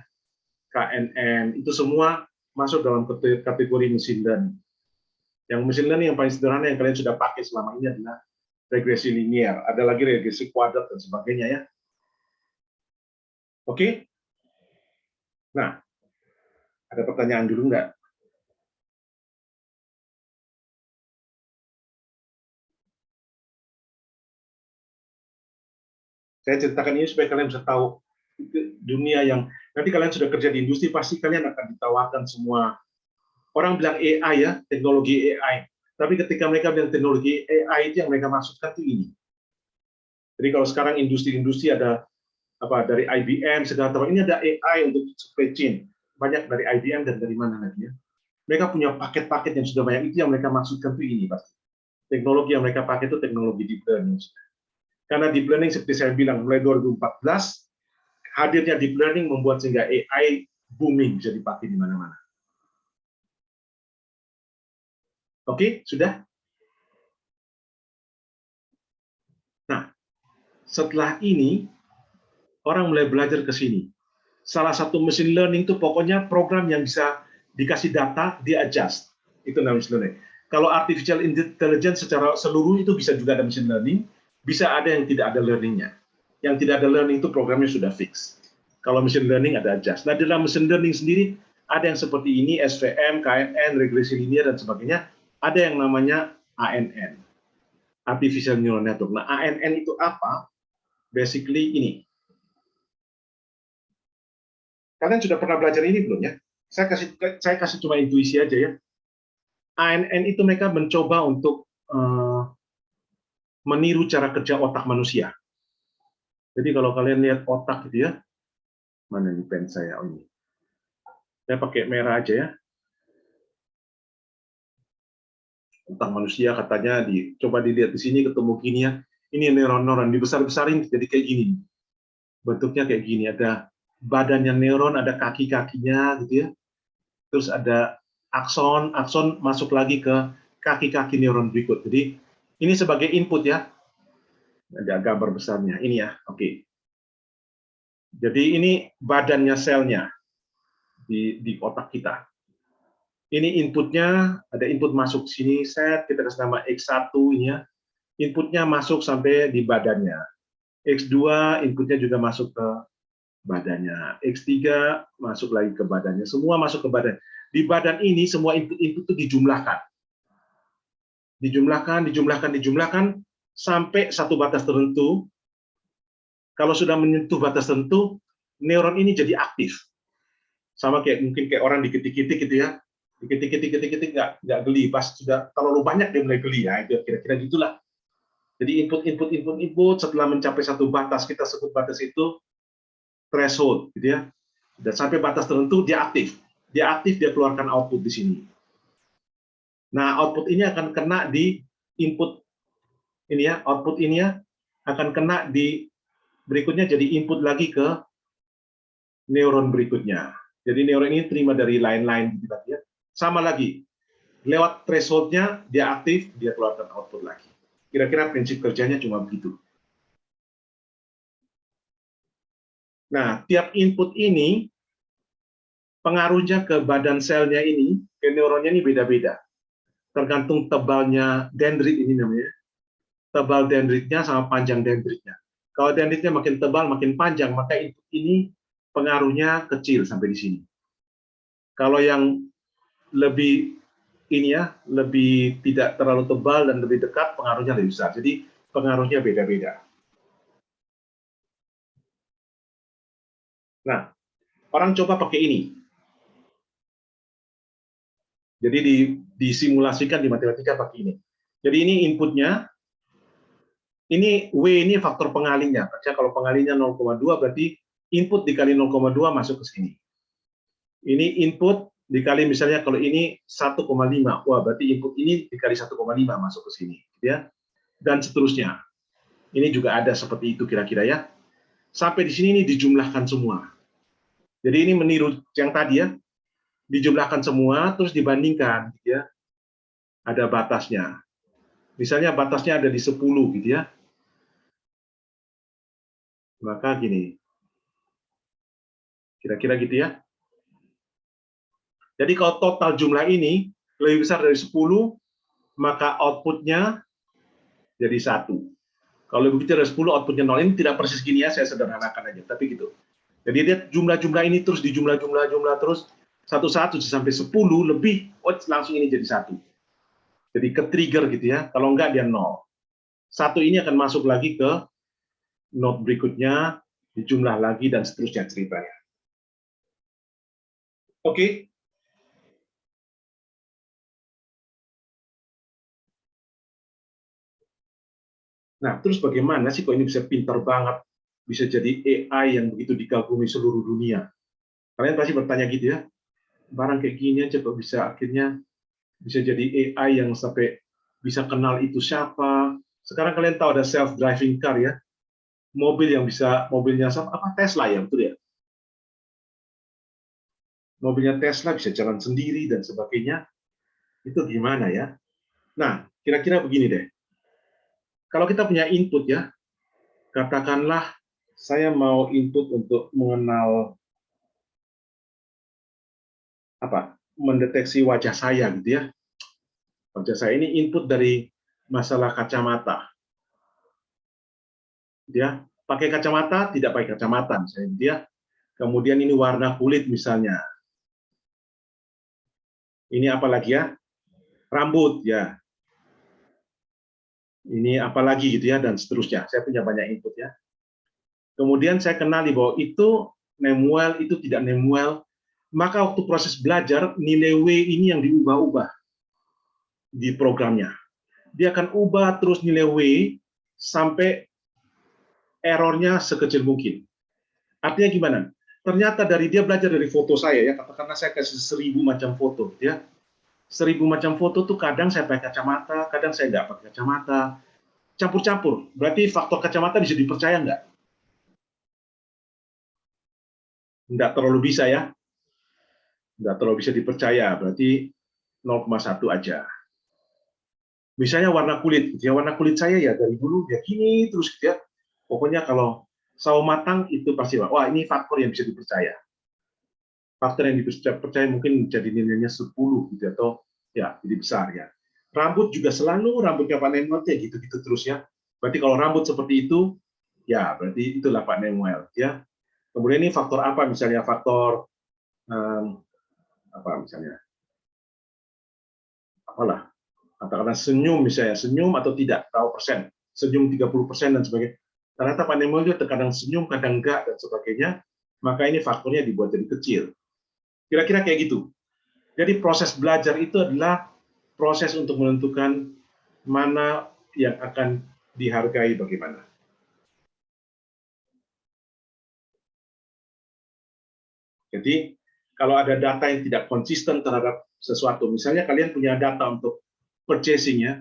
KNN, itu semua masuk dalam kategori machine learning. Yang machine learning yang paling sederhana yang kalian sudah pakai selama ini adalah regresi linear. Ada lagi regresi kuadrat dan sebagainya ya. Oke? Nah, ada pertanyaan dulu nggak? Saya ceritakan ini supaya kalian bisa tahu dunia yang nanti kalian sudah kerja di industri, pasti kalian akan ditawarkan semua. Orang bilang AI ya, teknologi AI. Tapi ketika mereka bilang teknologi AI itu yang mereka maksudkan itu ini. Jadi kalau sekarang industri-industri ada apa dari IBM segala macam, ini ada AI untuk supply chain. Banyak dari IBM dan dari mana lagi ya. Mereka punya paket-paket yang sudah banyak, itu yang mereka maksudkan itu ini pasti. Teknologi yang mereka pakai itu teknologi deep learning. Karena deep learning seperti saya bilang mulai 2014 hadirnya deep learning membuat sehingga AI booming, bisa dipakai di mana-mana. Oke, sudah? Nah, setelah ini orang mulai belajar ke sini. Salah satu machine learning itu pokoknya program yang bisa dikasih data, di-adjust. Itu namanya machine learning. Kalau artificial intelligence secara seluruh itu bisa juga ada machine learning, bisa ada yang tidak ada learning-nya. Yang tidak ada learning itu programnya sudah fix. Kalau machine learning ada adjust. Nah, dalam machine learning sendiri ada yang seperti ini, SVM, KNN, regresi linear dan sebagainya. Ada yang namanya ANN, Artificial Neural Network. Nah, ANN itu apa? Basically ini. Kalian sudah pernah belajar ini belum ya? Saya kasih cuma intuisi aja ya. ANN itu mereka mencoba untuk meniru cara kerja otak manusia. Jadi kalau kalian lihat otak gitu ya, mana nih pen saya? Oh ini. Saya pakai merah aja ya. Otak manusia katanya coba dilihat di sini ketemu gini ya. Ini neuron-neuron dibesar-besarin jadi kayak gini. Bentuknya kayak gini, ada badannya neuron, ada kaki-kakinya gitu ya. Terus ada akson masuk lagi ke kaki-kaki neuron berikut. Jadi ini sebagai input ya. Ada gambar besarnya. Ini ya. Oke. Jadi ini badannya selnya di otak kita. Ini inputnya, ada input masuk sini, set, kita kasih nama X1 ini ya. Inputnya masuk sampai di badannya. X2 inputnya juga masuk ke badannya. X3 masuk lagi ke badannya. Semua masuk ke badan. Di badan ini semua input-input itu dijumlahkan. Dijumlahkan sampai satu batas tertentu. Kalau sudah menyentuh batas tertentu, neuron ini jadi aktif. Sama kayak mungkin kayak orang diketik-ketik gitu ya. Diketik-ketik nggak geli. Pas sudah terlalu banyak dia mulai geli ya. Kira-kira gitulah. Jadi input setelah mencapai satu batas, kita sebut batas itu threshold gitu ya. Dan sampai batas tertentu dia aktif. Dia keluarkan output di sini. Nah, output ini akan kena di input ini ya, output ini ya akan kena di berikutnya jadi input lagi ke neuron berikutnya. Jadi neuron ini terima dari lain-lain gitu ya. Sama lagi. Lewat threshold-nya dia aktif, dia keluarkan output lagi. Kira-kira prinsip kerjanya cuma begitu. Nah, tiap input ini pengaruhnya ke badan selnya ini, ke neuronnya ini beda-beda. Tergantung tebalnya dendrit ini namanya. Tebal dendritnya sama panjang dendritnya. Kalau dendritnya makin tebal, makin panjang, maka input ini pengaruhnya kecil sampai di sini. Kalau yang lebih ini ya, lebih tidak terlalu tebal dan lebih dekat, pengaruhnya lebih besar. Jadi pengaruhnya beda-beda. Nah, orang coba pakai ini. Jadi disimulasikan di matematika pakai ini. Jadi ini inputnya, ini W ini faktor pengalinya. Kalau pengalinya 0,2 berarti input dikali 0,2 masuk ke sini. Ini input dikali misalnya kalau ini 1,5. Wah, berarti input ini dikali 1,5 masuk ke sini, ya. Dan seterusnya. Ini juga ada seperti itu kira-kira ya. Sampai di sini ini dijumlahkan semua. Jadi ini meniru yang tadi ya. Dijumlahkan semua terus dibandingkan, gitu ya. Ada batasnya. Misalnya batasnya ada di 10 gitu ya. Maka gini. Kira-kira gitu ya. Jadi kalau total jumlah ini lebih besar dari 10, maka outputnya jadi 1. Kalau lebih kecil dari 10, outputnya 0. Ini tidak persis gini ya, saya sederhanakan aja, tapi gitu. Jadi dia jumlah-jumlah ini terus dijumlah-jumlah terus, satu-satu sampai 10 lebih, langsung ini jadi 1. Jadi ke-trigger gitu ya, kalau enggak dia 0. 1 ini akan masuk lagi ke node berikutnya, dijumlah lagi, dan seterusnya ceritanya. Oke. Nah, terus bagaimana sih kok ini bisa pintar banget, bisa jadi AI yang begitu dikagumi seluruh dunia? Kalian pasti bertanya gitu ya, barang kayak gini aja kok bisa akhirnya bisa jadi AI yang sampai bisa kenal itu siapa. Sekarang kalian tahu ada self-driving car ya, mobil yang bisa, mobilnya apa, Tesla ya, betul ya? Mobilnya Tesla bisa jalan sendiri dan sebagainya. Itu gimana ya? Nah, kira-kira begini deh. Kalau kita punya input ya, katakanlah saya mau input untuk mengenal apa? Mendeteksi wajah saya gitu ya. Wajah saya ini input dari masalah kacamata. Dia pakai kacamata, tidak pakai kacamata misalnya dia. Kemudian ini warna kulit misalnya. Ini apa lagi ya? Rambut ya. Ini apa lagi gitu ya, dan seterusnya. Saya punya banyak input ya. Kemudian saya kenali bahwa itu name well, itu tidak name well. Maka waktu proses belajar, nilai W ini yang diubah-ubah di programnya. Dia akan ubah terus nilai W sampai errornya sekecil mungkin. Artinya gimana? Ternyata dari dia belajar dari foto saya ya, katakanlah saya kasih 1000 macam foto ya. 1000 macam foto tuh kadang saya pakai kacamata, kadang saya nggak pakai kacamata. Campur-campur. Berarti faktor kacamata bisa dipercaya nggak? Nggak terlalu bisa ya. Nggak terlalu bisa dipercaya. Berarti 0,1 aja. Misalnya warna kulit. Ya, warna kulit saya ya dari dulu ya gini terus gitu ya. Pokoknya kalau sawo matang itu pasti, wah ini faktor yang bisa dipercaya. Faktor yang dipercaya mungkin jadi nilainya 10 gitu atau ya jadi besar ya. Rambut juga selalu rambutnya Pak Nemuel ya gitu-gitu terus ya. Berarti kalau rambut seperti itu ya berarti itulah Pak Nemuel ya. Kemudian ini faktor apa misalnya faktor apa misalnya apalah katakanlah senyum misalnya, senyum atau tidak berapa persen, senyum 30% dan sebagainya. Ternyata Pak Nemuel juga terkadang senyum kadang enggak dan sebagainya, maka ini faktornya dibuat jadi kecil. Kira-kira kayak gitu. Jadi proses belajar itu adalah proses untuk menentukan mana yang akan dihargai bagaimana. Jadi kalau ada data yang tidak konsisten terhadap sesuatu, misalnya kalian punya data untuk purchasing ya,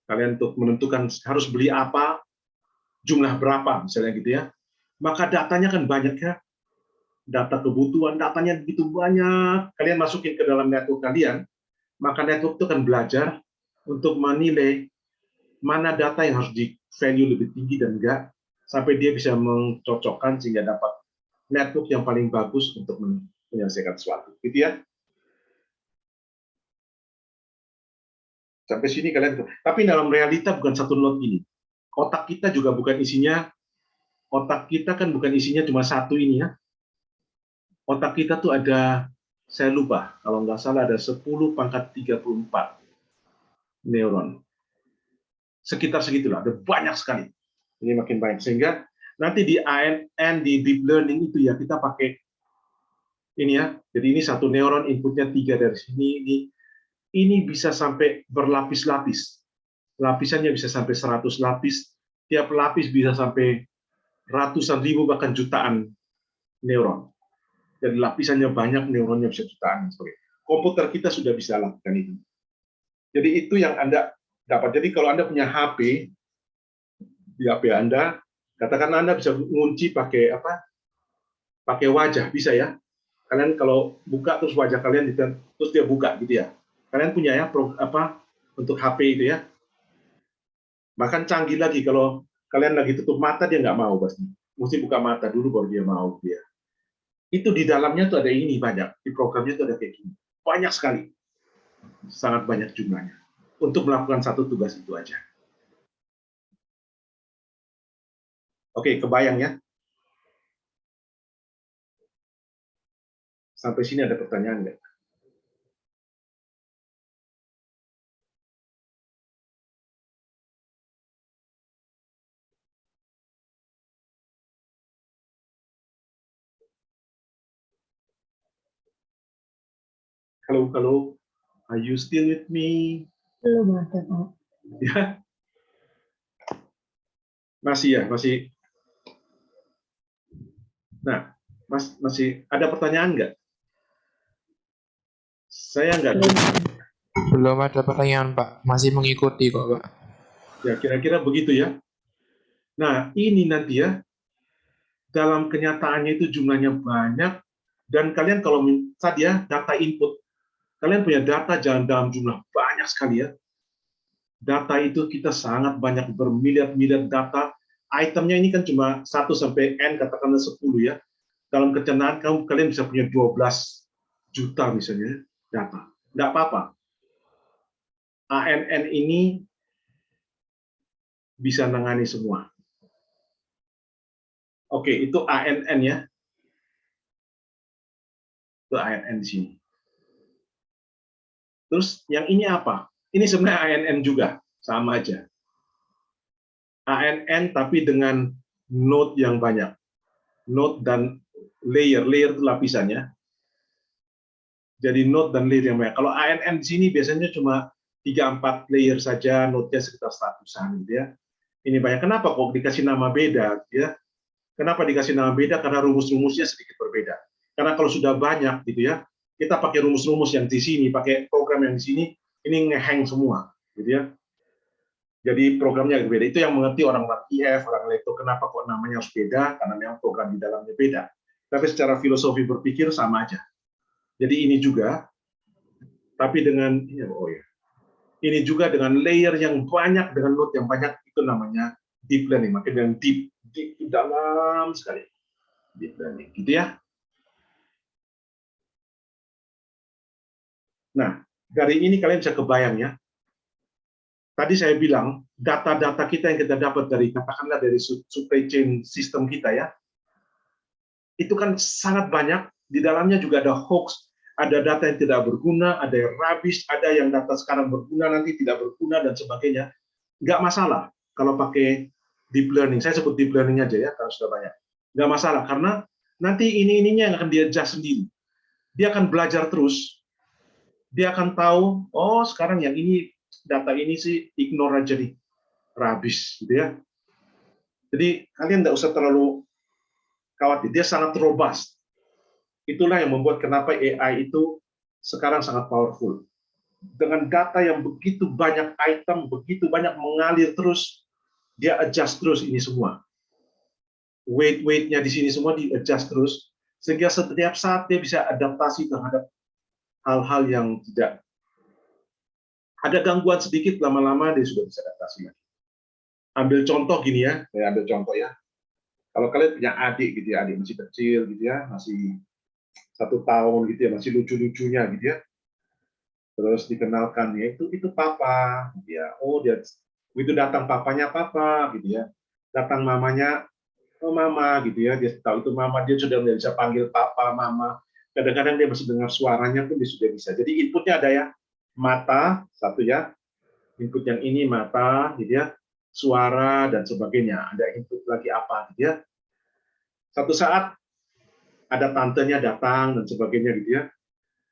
kalian untuk menentukan harus beli apa, jumlah berapa misalnya gitu ya, maka datanya kan banyak ya, data kebutuhan, datanya begitu banyak, kalian masukin ke dalam network kalian, maka network itu akan belajar untuk menilai mana data yang harus di value lebih tinggi dan enggak, sampai dia bisa mencocokkan sehingga dapat network yang paling bagus untuk menyelesaikan sesuatu. Gitu ya. Sampai sini kalian. Tapi dalam realita bukan satu node ini. Otak kita juga bukan isinya, otak kita kan bukan isinya cuma satu ini ya. Otak kita tuh ada saya lupa, kalau nggak salah ada 10 pangkat 34 neuron. Sekitar segitulah, ada banyak sekali. Ini makin banyak. Sehingga nanti di ANN, di deep learning itu ya, kita pakai ini ya. Jadi ini satu neuron, inputnya 3 dari sini. Ini bisa sampai berlapis-lapis. Lapisannya bisa sampai 100 lapis. Tiap lapis bisa sampai ratusan ribu, bahkan jutaan neuron. Jadi lapisannya banyak, neuronnya bisa jutaan. Komputer kita sudah bisa lakukan itu. Jadi itu yang Anda dapat. Jadi kalau Anda punya HP, di HP Anda, katakan Anda bisa ngunci pakai apa? Pakai wajah, bisa ya. Kalian kalau buka terus wajah kalian terus dia buka gitu ya. Kalian punya ya untuk HP itu ya. Bahkan canggih lagi kalau kalian lagi tutup mata dia nggak mau pasti. Mesti buka mata dulu baru dia mau dia. Itu di dalamnya tuh ada ini banyak. Di programnya tuh ada kayak gini. Banyak sekali. Sangat banyak jumlahnya. Untuk melakukan satu tugas itu aja. Oke, kebayang ya? Sampai sini ada pertanyaan nggak? Halo, are you still with me? Belum ada, Pak. Ya, masih ya, masih. Nah, masih ada pertanyaan nggak? Saya nggak. Belum ada pertanyaan, Pak. Masih mengikuti kok, Pak. Ya, kira-kira begitu ya. Nah, ini nanti ya, dalam kenyataannya itu jumlahnya banyak, dan kalian kalau tadi ya, data input, kalian punya data dalam jumlah banyak sekali ya. Data itu kita sangat banyak, bermiliar-miliar data. Itemnya ini kan cuma 1 sampai N, katakanlah 10 ya. Dalam kecenaan kalian bisa punya 12 juta misalnya data. Nggak apa-apa. ANN ini bisa nangani semua. Oke, itu ANN ya. Itu ANN di sini. Terus yang ini apa? Ini sebenarnya ANN juga, sama aja. ANN tapi dengan node yang banyak. Node dan layer itu lapisannya. Jadi node dan layer yang banyak. Kalau ANN di sini biasanya cuma 3-4 layer saja, node-nya sekitar 100-an gitu ya. Ini banyak. Kenapa kok dikasih nama beda? Ya, kenapa dikasih nama beda? Karena rumus-rumusnya sedikit berbeda. Karena kalau sudah banyak gitu ya, kita pakai rumus-rumus yang di sini, pakai program yang di sini, ini ngehang semua, gitu ya. Jadi programnya berbeda. Itu yang mengerti orang-orang IF, orang elektro, kenapa kok namanya harus beda? Karena memang program di dalamnya beda. Tapi secara filosofi berpikir sama aja. Jadi ini juga, tapi dengan ini juga dengan layer yang banyak, dengan node yang banyak, itu namanya deep learning. Makin yang deep dalam sekali deep learning, gitu ya. Nah, dari ini kalian bisa kebayang ya. Tadi saya bilang data-data kita yang kita dapat dari katakanlah dari supply chain sistem kita ya, itu kan sangat banyak. Di dalamnya juga ada hoax, ada data yang tidak berguna, ada yang rubbish, ada yang data sekarang berguna nanti tidak berguna dan sebagainya. Nggak masalah kalau pakai deep learning. Saya sebut deep learning aja ya kalau sudah banyak. Nggak masalah karena nanti ininya yang akan dia adjust sendiri. Dia akan belajar terus. Dia akan tahu, oh sekarang yang ini data ini sih ignore aja nih, rubbish gitu ya. Jadi kalian nggak usah terlalu khawatir, dia sangat robust. Itulah yang membuat kenapa AI itu sekarang sangat powerful. Dengan data yang begitu banyak item, begitu banyak mengalir terus, dia adjust terus ini semua. Weight-nya di sini semua di adjust terus, sehingga setiap saat dia bisa adaptasi terhadap hal-hal yang tidak ada gangguan sedikit, lama-lama dia sudah bisa adaptasi. Ambil contoh gini ya, saya ambil contoh ya. Kalau kalian punya adik gitu ya, adik masih kecil gitu ya, masih 1 tahun gitu ya, masih lucu-lucunya gitu ya. Terus dikenalkan ya, itu papa gitu ya. Oh dia begitu datang papanya papa gitu ya. Datang mamanya oh mama gitu ya. Dia tahu itu mama, dia sudah bisa panggil papa, mama. Kadang-kadang dia masih dengar suaranya pun dia sudah bisa. Jadi inputnya ada ya, mata satu ya, input yang ini mata, gitu ya, suara dan sebagainya. Ada input lagi apa, gitu ya. Satu saat ada tantenya datang dan sebagainya, gitu ya.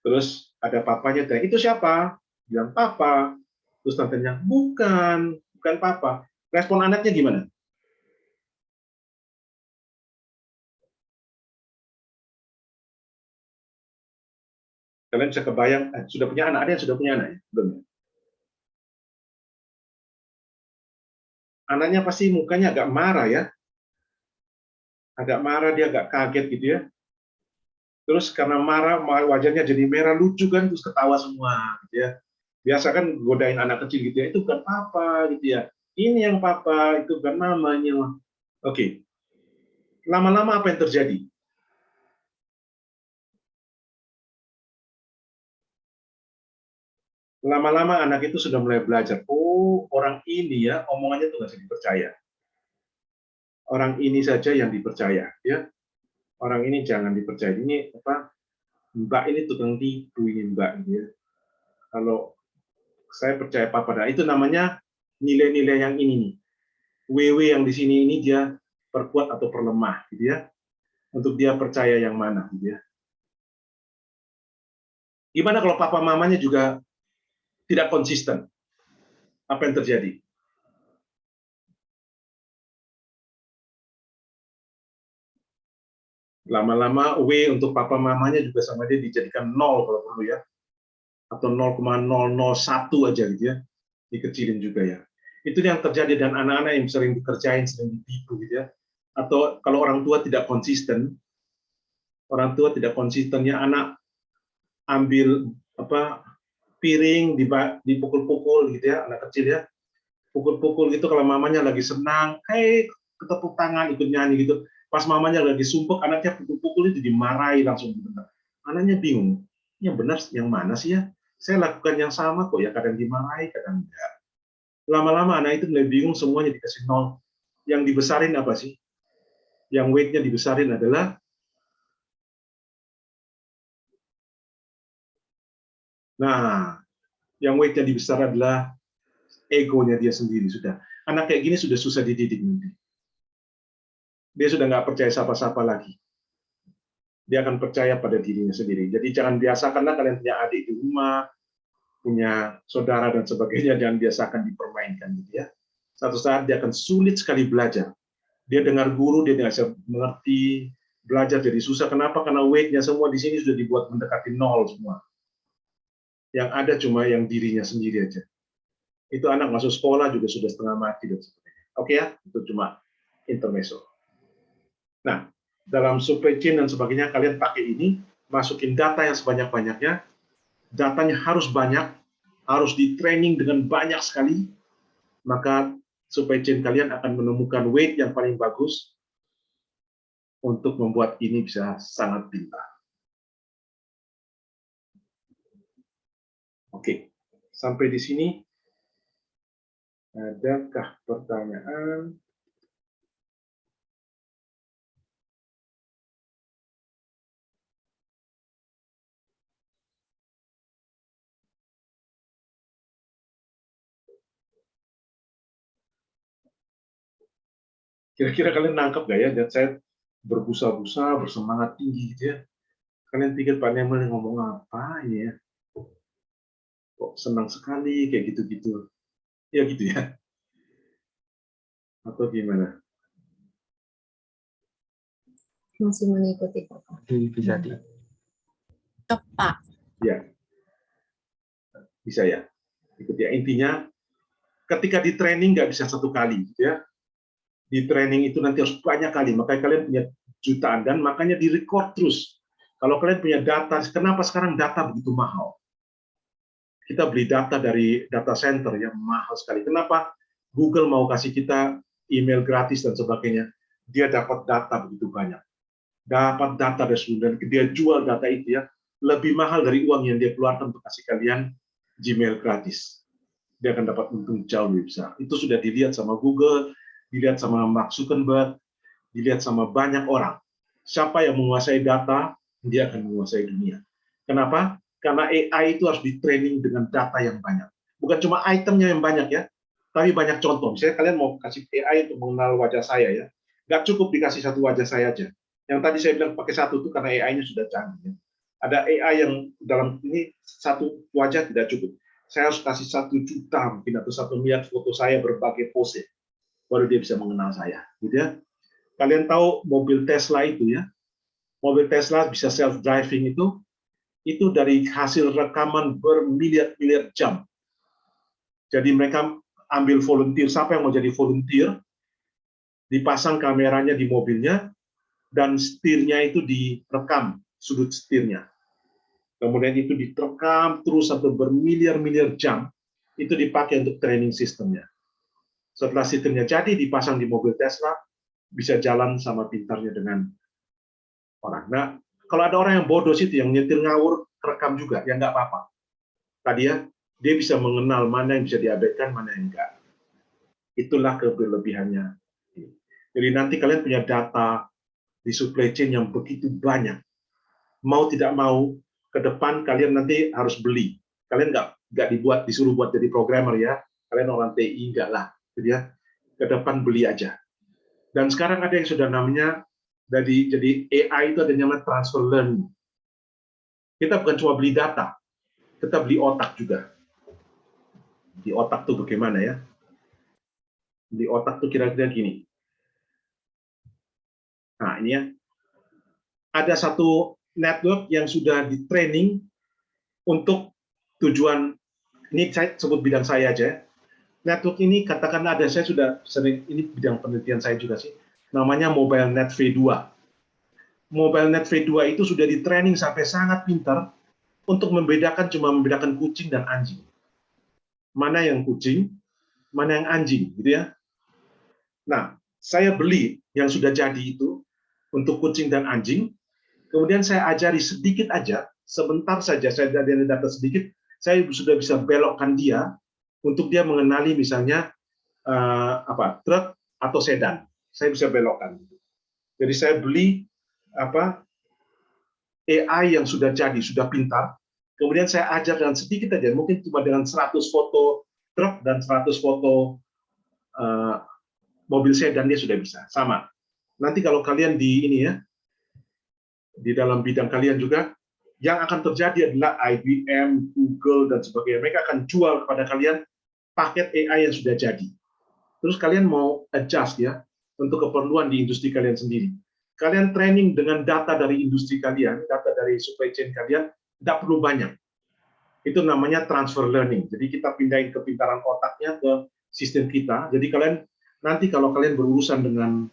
Terus ada papanya, itu siapa? Bilang papa. Terus tantenya bukan papa. Respon anaknya gimana? Kalian bisa kebayang, sudah punya anak, ada yang sudah punya anak ya? Belum ya? Anaknya pasti mukanya agak marah ya. Agak marah, dia agak kaget gitu ya. Terus karena marah, wajahnya jadi merah, lucu kan, terus ketawa semua gitu ya. Biasa kan godain anak kecil gitu ya, itu bukan papa gitu ya. Ini yang papa, itu bukan mamanya. Oke. Lama-lama apa yang terjadi? Lama-lama anak itu sudah mulai belajar, oh orang ini ya, omongannya tuh nggak bisa dipercaya. Orang ini saja yang dipercaya, ya. Orang ini jangan dipercaya. Ini apa? Mbak ini tukang tipu ini Mbak, gitu ya. Kalau saya percaya papa, nah itu namanya nilai-nilai yang ini nih. WW yang di sini ini dia perkuat atau perlemah, gitu ya. Untuk dia percaya yang mana, gitu ya. Gimana kalau papa mamanya juga tidak konsisten? Apa yang terjadi? Lama-lama W untuk papa mamanya juga sama dia dijadikan 0 kalau perlu ya. Atau 0,001 aja gitu ya. Dikecilin juga ya. Itu yang terjadi dan anak-anak yang sering dikerjain, sering ditipu gitu ya. Atau kalau orang tua tidak konsisten, ya anak ambil apa piring dipukul-pukul gitu ya, anak kecil ya. Pukul-pukul gitu kalau mamanya lagi senang, ketepuk tangan ikut nyanyi gitu. Pas mamanya lagi sumpek, anaknya pukul-pukul itu dimarahi langsung benar. Anaknya bingung, yang benar yang mana sih ya? Saya lakukan yang sama kok ya, kadang dimarahi, kadang enggak. Lama-lama anak itu mulai bingung, semuanya dikasih 0. Yang dibesarin apa sih? Yang weight-nya dibesarin adalah yang weight-nya dibesar adalah egonya dia sendiri sudah. Anak kayak gini sudah susah dididik nanti. Dia sudah nggak percaya siapa-siapa lagi. Dia akan percaya pada dirinya sendiri. Jadi jangan biasakanlah kalian punya adik di rumah, punya saudara dan sebagainya, dan biasakan dipermainkan gitu ya. Satu saat dia akan sulit sekali belajar. Dia dengar guru, dia nggak bisa mengerti, belajar jadi susah. Kenapa? Karena weight-nya semua di sini sudah dibuat mendekati 0 semua. Yang ada cuma yang dirinya sendiri aja. Itu anak masuk sekolah juga sudah setengah mati dan sebagainya. Oke ya, itu cuma intermezzo. Nah, dalam supply chain dan sebagainya, kalian pakai ini, masukin data yang sebanyak-banyaknya, datanya harus banyak, harus di training dengan banyak sekali, maka supply chain kalian akan menemukan weight yang paling bagus untuk membuat ini bisa sangat pintar. Oke, sampai di sini. Adakah pertanyaan? Kira-kira kalian nangkep nggak ya? Dan saya berbusa-busa, bersemangat tinggi gitu ya. Kalian pikir Pak Nemal ngomong apa ini ya? Kok senang sekali kayak gitu-gitu. Ya gitu ya. Atau gimana? Masih mengikuti Pak. Bisa di. Pak. Ya. Bisa ya. Ikut ya. Intinya, ketika di training nggak bisa satu kali. Gitu ya. Di training itu nanti harus banyak kali. Makanya kalian punya jutaan. Dan makanya di-record terus. Kalau kalian punya data, kenapa sekarang data begitu mahal? Kita beli data dari data center yang mahal sekali. Kenapa? Google mau kasih kita email gratis dan sebagainya. Dia dapat data begitu banyak. Dapat data dari seluruh, dan dia jual data itu ya lebih mahal dari uang yang dia keluarkan untuk kasih kalian Gmail gratis. Dia akan dapat untung jauh lebih besar. Itu sudah dilihat sama Google, dilihat sama Mark Zuckerberg, dilihat sama banyak orang. Siapa yang menguasai data, dia akan menguasai dunia. Kenapa? Karena AI itu harus di-training dengan data yang banyak. Bukan cuma itemnya yang banyak ya, tapi banyak contoh. Misalnya kalian mau kasih AI untuk mengenal wajah saya ya, nggak cukup dikasih satu wajah saya aja. Yang tadi saya bilang pakai satu itu karena AI-nya sudah canggih. Ya. Ada AI yang dalam ini satu wajah tidak cukup. Saya harus kasih 1 juta mungkin atau 1 miliar foto saya berbagai pose, baru dia bisa mengenal saya. Gitu ya. Kalian tahu mobil Tesla itu ya? Mobil Tesla bisa self-driving itu dari hasil rekaman bermiliar-miliar jam. Jadi mereka ambil volunteer, siapa yang mau jadi volunteer, dipasang kameranya di mobilnya, dan setirnya itu direkam, sudut setirnya. Kemudian itu direkam terus sampai bermiliar-miliar jam, itu dipakai untuk training sistemnya. Setelah sistemnya jadi, dipasang di mobil Tesla, bisa jalan sama pintarnya dengan orang. Nah, kalau ada orang yang bodoh situ, yang nyetir ngawur, rekam juga, ya nggak apa-apa. Tadi ya, dia bisa mengenal mana yang bisa diabaikan, mana yang enggak. Itulah kelebihannya. Jadi nanti kalian punya data di supply chain yang begitu banyak. Mau tidak mau, ke depan kalian nanti harus beli. Kalian nggak disuruh buat jadi programmer ya. Kalian orang TI enggak lah. Jadi ya, ke depan beli aja. Dan sekarang ada yang sudah namanya jadi AI itu ada yang namanya transfer learning. Kita bukan cuma beli data, kita beli otak juga. Di otak tuh bagaimana ya? Di otak tuh kira-kira gini. Nah ini ya, ada satu network yang sudah di training untuk tujuan, ini saya sebut bidang saya aja. Network ini katakanlah ada, saya sudah sering, ini bidang penelitian saya juga sih, namanya MobileNet V2. MobileNet V2 itu sudah di training sampai sangat pintar untuk cuma membedakan kucing dan anjing. Mana yang kucing, mana yang anjing, gitu ya. Nah, saya beli yang sudah jadi itu untuk kucing dan anjing, kemudian saya ajari sedikit aja, sebentar saja saya dari data sedikit, saya sudah bisa belokkan dia untuk dia mengenali misalnya truk atau sedan. Saya bisa belokkan. Jadi saya beli AI yang sudah jadi, sudah pintar, kemudian saya ajar dengan sedikit aja, mungkin cuma dengan 100 foto truk dan 100 foto mobil sedan dia sudah bisa. Sama. Nanti kalau kalian di ini ya, di dalam bidang kalian juga, yang akan terjadi adalah IBM, Google, dan sebagainya. Mereka akan jual kepada kalian paket AI yang sudah jadi. Terus kalian mau adjust ya, untuk keperluan di industri kalian sendiri. Kalian training dengan data dari industri kalian, data dari supply chain kalian, tidak perlu banyak. Itu namanya transfer learning. Jadi kita pindahin kepintaran otaknya ke sistem kita. Jadi kalian, nanti kalau kalian berurusan dengan,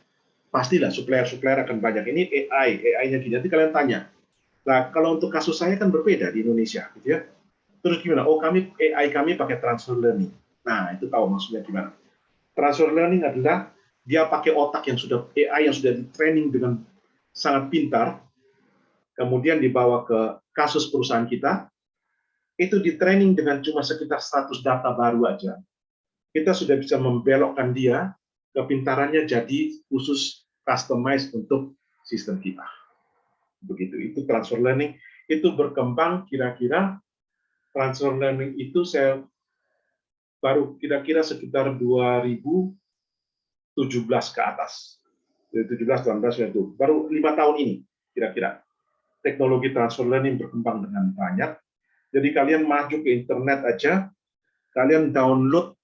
pastilah supplier akan banyak. Ini AI-nya gini. Nanti kalian tanya. Nah, kalau untuk kasus saya kan berbeda di Indonesia, gitu ya. Terus gimana? Oh, AI kami pakai transfer learning. Nah, itu tahu maksudnya gimana. Transfer learning adalah dia pakai otak yang sudah AI yang sudah di training dengan sangat pintar, kemudian dibawa ke kasus perusahaan kita, itu di training dengan cuma sekitar 100 data baru aja. Kita sudah bisa membelokkan dia, kepintarannya jadi khusus customized untuk sistem kita. Begitu, itu transfer learning, itu berkembang kira-kira transfer learning itu saya baru kira-kira sekitar 2017 ke atas. 17, 18 itu baru 5 tahun ini kira-kira. Teknologi transfer learning berkembang dengan banyak. Jadi kalian maju ke internet aja, kalian download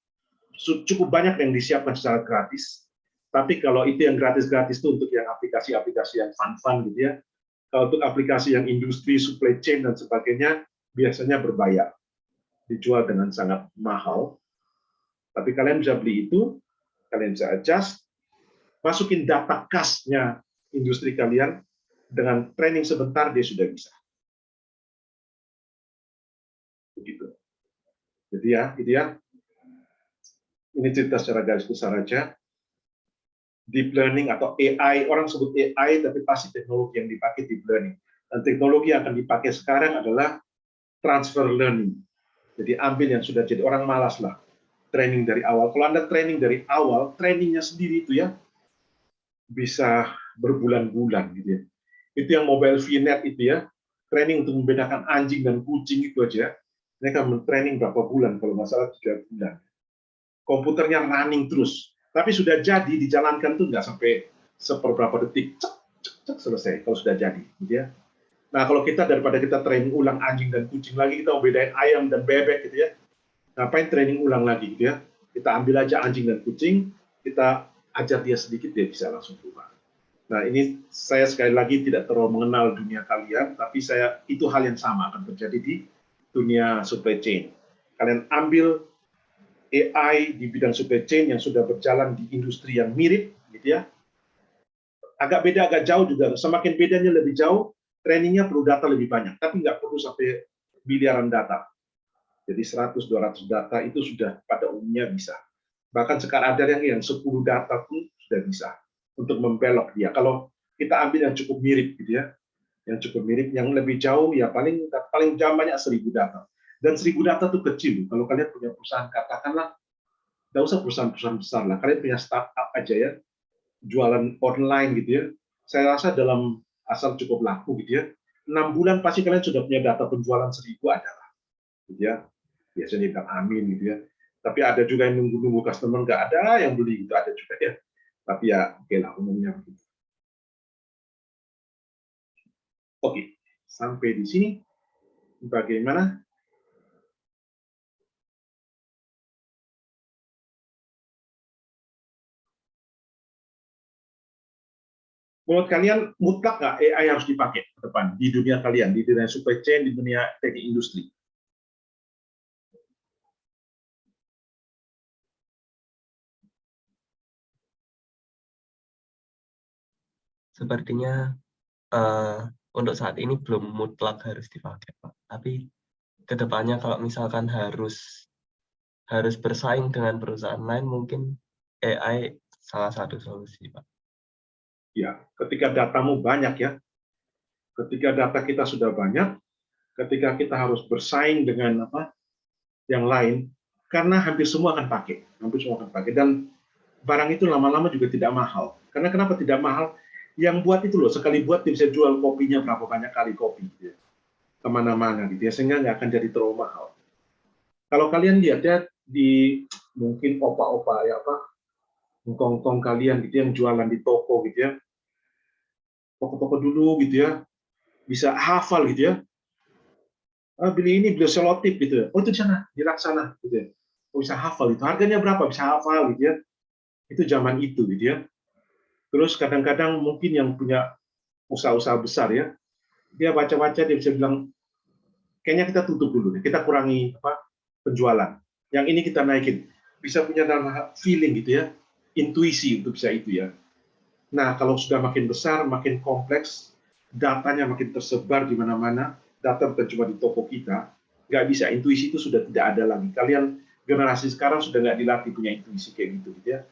cukup banyak yang disiapkan secara gratis. Tapi kalau itu yang gratis-gratis itu untuk yang aplikasi-aplikasi yang fun-fun gitu ya. Kalau untuk aplikasi yang industri, supply chain dan sebagainya biasanya berbayar. Dijual dengan sangat mahal. Tapi kalian bisa beli itu, kalian bisa adjust, masukin data kasnya industri kalian, dengan training sebentar dia sudah bisa. Begitu. Jadi ya, ini cerita secara garis besar aja. Deep learning atau AI, orang sebut AI, tapi pasti teknologi yang dipakai deep learning. Dan teknologi yang akan dipakai sekarang adalah transfer learning. Jadi ambil yang sudah jadi, orang malas lah training dari awal. Kalau Anda training dari awal, trainingnya sendiri itu ya bisa berbulan-bulan gitu ya. Itu yang mobile VNet itu ya, training untuk membedakan anjing dan kucing itu aja. Mereka men-training berapa bulan, kalau nggak salah 3 bulan. Komputernya running terus, tapi sudah jadi dijalankan tuh nggak sampai seberapa detik, cek, cek, cek, selesai kalau sudah jadi, gitu ya. Nah, kalau kita daripada kita training ulang anjing dan kucing lagi, kita mau bedain ayam dan bebek gitu ya. Ngapain training ulang lagi gitu ya? Kita ambil aja anjing dan kucing, kita ajar dia sedikit, dia bisa langsung keluar. Nah, ini saya sekali lagi tidak terlalu mengenal dunia kalian, tapi itu hal yang sama akan terjadi di dunia supply chain. Kalian ambil AI di bidang supply chain yang sudah berjalan di industri yang mirip, gitu ya. Agak beda, agak jauh juga. Semakin bedanya lebih jauh, trainingnya perlu data lebih banyak, tapi nggak perlu sampai miliaran data. Jadi 100-200 data itu sudah pada umumnya bisa. Bahkan sekarang ada yang 10 data pun sudah bisa untuk membelok dia. Kalau kita ambil yang cukup mirip, gitu ya, yang cukup mirip, yang lebih jauh ya paling jauh banyak 1000 data. Dan 1000 data itu kecil. Kalau kalian punya perusahaan, katakanlah, nggak usah perusahaan-perusahaan besar lah, kalian punya startup aja ya, jualan online gitu ya, saya rasa dalam asal cukup laku gitu ya, 6 bulan pasti kalian sudah punya data penjualan 1000 adalah, gitu ya. Biasanya bilang amin gitu ya. Tapi ada juga yang nunggu-nunggu customer, nggak ada yang beli gitu, ada juga ya. Tapi ya oke lah, umumnya begitu. Oke, sampai di sini bagaimana? Menurut kalian mutlak nggak AI harus dipakai ke depan di dunia kalian, di dunia supply chain, di dunia teknik industri? Sepertinya untuk saat ini belum mutlak harus dipakai, Pak. Tapi kedepannya kalau misalkan harus bersaing dengan perusahaan lain, mungkin AI salah satu solusi, Pak. Ya, ketika datamu banyak ya, ketika data kita sudah banyak, ketika kita harus bersaing dengan yang lain, karena hampir semua akan pakai, dan barang itu lama-lama juga tidak mahal. Karena kenapa tidak mahal? Yang buat itu loh, sekali buat dia bisa jual kopinya berapa banyak kali kopi, gitu ya, kemana-mana, gitu ya, sehingga nggak akan jadi terlalu mahal. Kalau kalian lihat ya di mungkin opa-opa ya tong kalian gitu yang jualan di toko gitu ya, toko-toko dulu gitu ya, bisa hafal gitu ya. Beli ini, beli selotip gitu ya. Oh itu di sana, di Laksana gitu ya. Oh, bisa hafal itu. Harganya berapa? Bisa hafal gitu ya. Itu zaman itu gitu ya. Terus kadang-kadang mungkin yang punya usaha-usaha besar ya, dia baca-baca dia bisa bilang kayaknya kita tutup dulu nih, kita kurangi penjualan. Yang ini kita naikin. Bisa punya feeling gitu ya, intuisi untuk bisa itu ya. Nah, kalau sudah makin besar, makin kompleks, datanya makin tersebar di mana-mana, data bukan cuma di toko kita, nggak bisa, intuisi itu sudah tidak ada lagi. Kalian generasi sekarang sudah nggak dilatih punya intuisi kayak gitu ya.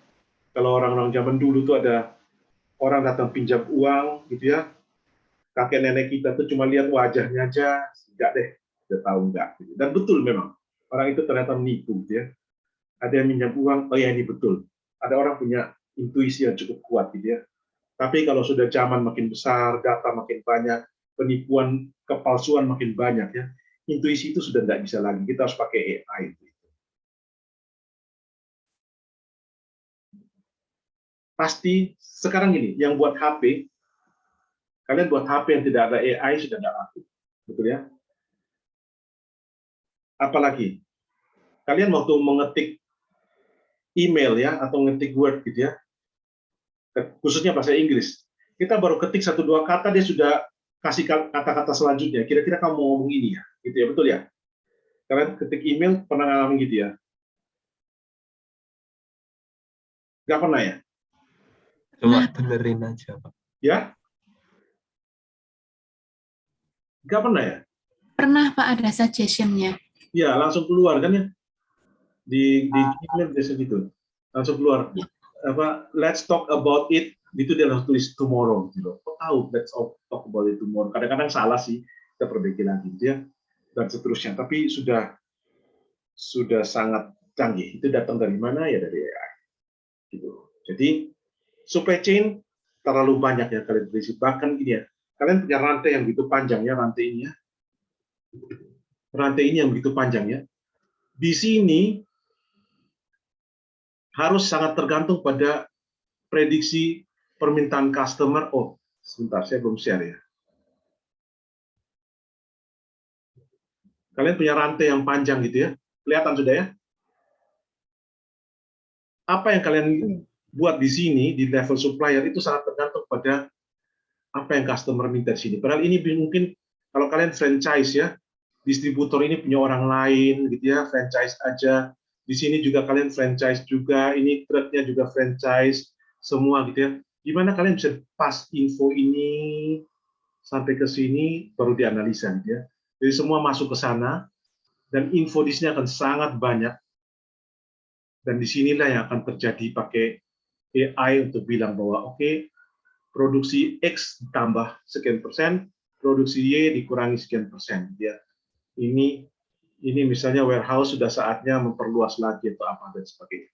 Kalau orang-orang zaman dulu tuh ada orang datang pinjam uang gitu ya, kakek nenek kita tuh cuma lihat wajahnya aja, nggak deh, udah tahu nggak. Gitu. Dan betul memang, orang itu ternyata menipu gitu ya. Ada yang minjam uang, oh ya ini betul. Ada orang punya intuisi yang cukup kuat gitu ya. Tapi kalau sudah zaman makin besar, data makin banyak, penipuan, kepalsuan makin banyak ya, intuisi itu sudah nggak bisa lagi. Kita harus pakai AI. Pasti sekarang ini yang buat HP, kalian buat HP yang tidak ada AI sudah nggak laku, betul ya? Apalagi kalian waktu mengetik email ya atau mengetik Word gitu ya, khususnya bahasa Inggris, kita baru ketik 1-2 kata dia sudah kasih kata-kata selanjutnya. Kira-kira kamu mau ngomong ini ya, gitu ya, betul ya? Kalian ketik email pernah ngalamin gitu ya? Nggak pernah ya? Cuma benerin aja, Pak. Ya? Nggak pernah ya? Pernah Pak ada suggestion-nya. Ya, langsung keluar kan ya? Di email biasa gitu. Langsung keluar. Ya. Let's talk about it. Itu dia langsung tulis tomorrow gitu loh. Kok tahu let's talk about it tomorrow? Kadang-kadang salah sih, kita perbaiki lagi gitu ya. Dan seterusnya. Tapi sudah sangat canggih. Itu datang dari mana? Ya dari AI. Gitu. Jadi supply chain terlalu banyak ya kalian berisi. Bahkan gini ya, Kalian punya rantai yang begitu panjang ya, rantai ini ya. Rantai ini yang begitu panjang ya. Di sini harus sangat tergantung pada prediksi permintaan customer. Oh, sebentar, saya belum share ya. Kalian punya rantai yang panjang gitu ya. Kelihatan sudah ya? Apa yang kalian buat di sini, di level supplier, itu sangat tergantung pada apa yang customer minta di sini. Padahal ini mungkin kalau kalian franchise ya, distributor ini punya orang lain gitu ya, franchise aja. Di sini juga kalian franchise juga, ini truknya juga franchise, semua gitu ya. Gimana kalian bisa pas info ini sampai ke sini baru dianalisa gitu ya. Jadi semua masuk ke sana dan info di sini akan sangat banyak. Dan disinilah yang akan terjadi pakai AI untuk bilang bahwa oke, produksi X ditambah sekian persen, produksi Y dikurangi sekian persen. Ya, ini misalnya warehouse sudah saatnya memperluas lagi atau apa dan sebagainya.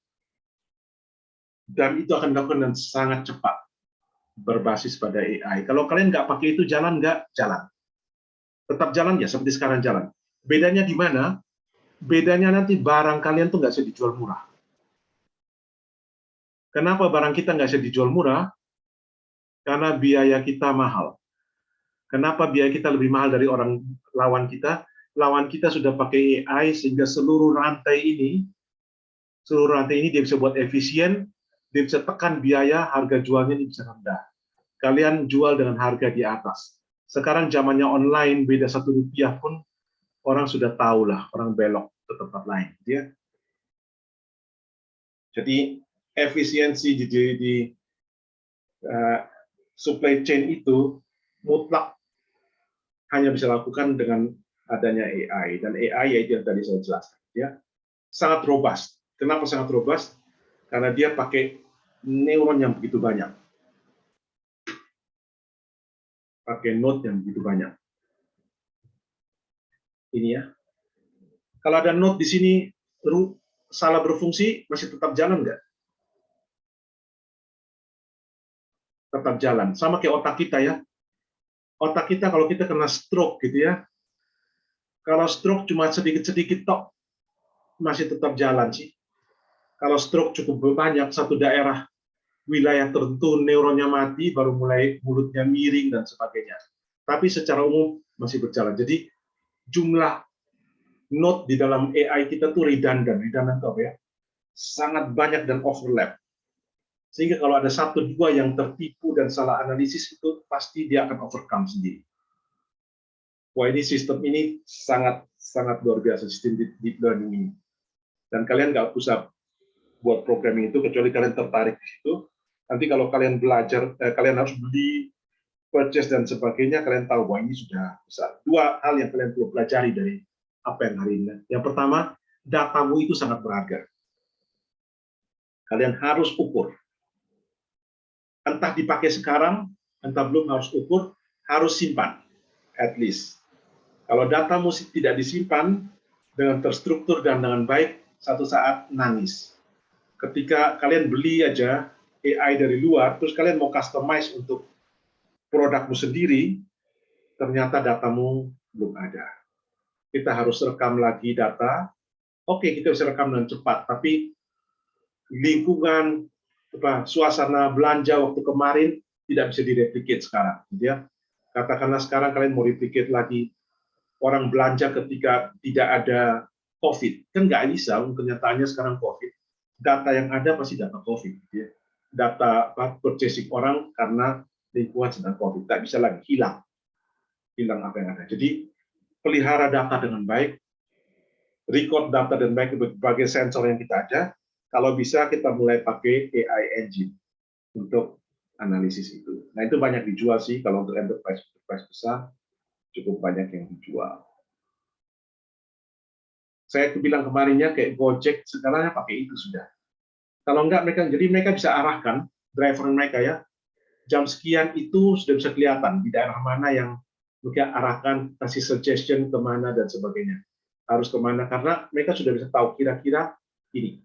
Dan itu akan dilakukan dengan sangat cepat berbasis pada AI. Kalau kalian nggak pakai itu jalan nggak? Jalan. Tetap jalan ya seperti sekarang jalan. Bedanya di mana? Bedanya nanti barang kalian tuh nggak bisa dijual murah. Kenapa barang kita nggak bisa dijual murah? Karena biaya kita mahal. Kenapa biaya kita lebih mahal dari orang lawan kita? Lawan kita sudah pakai AI sehingga seluruh rantai ini dia bisa buat efisien, dia bisa tekan biaya, harga jualnya ini bisa rendah. Kalian jual dengan harga di atas. Sekarang zamannya online, beda Rp1 pun orang sudah tahu lah, orang belok ke tempat lain. Ya. Jadi efisiensi di supply chain itu mutlak hanya bisa lakukan dengan adanya AI, dan AI yaitu yang tadi saya jelaskan, ya, sangat robust. Kenapa sangat robust? Karena dia pakai neuron yang begitu banyak, pakai node yang begitu banyak. Ini ya. Kalau ada node di sini salah berfungsi, masih tetap jalan nggak? Tetap jalan. Sama kayak otak kita ya. Otak kita kalau kita kena stroke gitu ya, kalau stroke cuma sedikit-sedikit tok, masih tetap jalan sih. Kalau stroke cukup banyak, satu daerah, wilayah tertentu, neuronnya mati, baru mulai mulutnya miring dan sebagainya. Tapi secara umum masih berjalan. Jadi jumlah node di dalam AI kita tuh redundant itu apa ya? Sangat banyak dan overlap. Sehingga kalau ada satu dua yang tertipu dan salah analisis itu pasti dia akan overcome sendiri. Wah, ini sistem ini sangat luar biasa, sistem deep learning ini. Dan kalian nggak usah buat programming itu kecuali kalian tertarik di situ. Nanti kalau kalian belajar, kalian harus beli, purchase dan sebagainya, kalian tahu bahwa ini sudah besar. Dua hal yang kalian perlu pelajari dari apa yang hari ini. Yang pertama, datamu itu sangat berharga. Kalian harus ukur. Entah dipakai sekarang, entah belum, harus ukur, harus simpan, at least. Kalau datamu tidak disimpan dengan terstruktur dan dengan baik, satu saat nangis. Ketika kalian beli aja AI dari luar, terus kalian mau customize untuk produkmu sendiri, ternyata datamu belum ada. Kita harus rekam lagi data. Oke, kita bisa rekam dengan cepat, tapi lingkungan, suasana belanja waktu kemarin tidak bisa direplicate sekarang. Ya. Katakanlah sekarang kalian mau replicate lagi orang belanja ketika tidak ada COVID. Kan nggak bisa, kenyataannya sekarang COVID. Data yang ada pasti data COVID. Ya. Data purchasing orang karena lingkungan sedang COVID. Tak bisa lagi, hilang apa yang ada. Jadi, pelihara data dengan baik, record data dengan baik berbagai sensor yang kita ada. Kalau bisa, kita mulai pakai AI engine untuk analisis itu. Nah, itu banyak dijual sih, kalau untuk enterprise besar, cukup banyak yang dijual. Saya bilang kemarinnya kayak Gojek, segalanya pakai itu sudah. Kalau enggak, mereka bisa arahkan driver mereka ya, jam sekian itu sudah bisa kelihatan di daerah mana yang mereka arahkan, kasih suggestion kemana dan sebagainya. Harus kemana, karena mereka sudah bisa tahu kira-kira ini.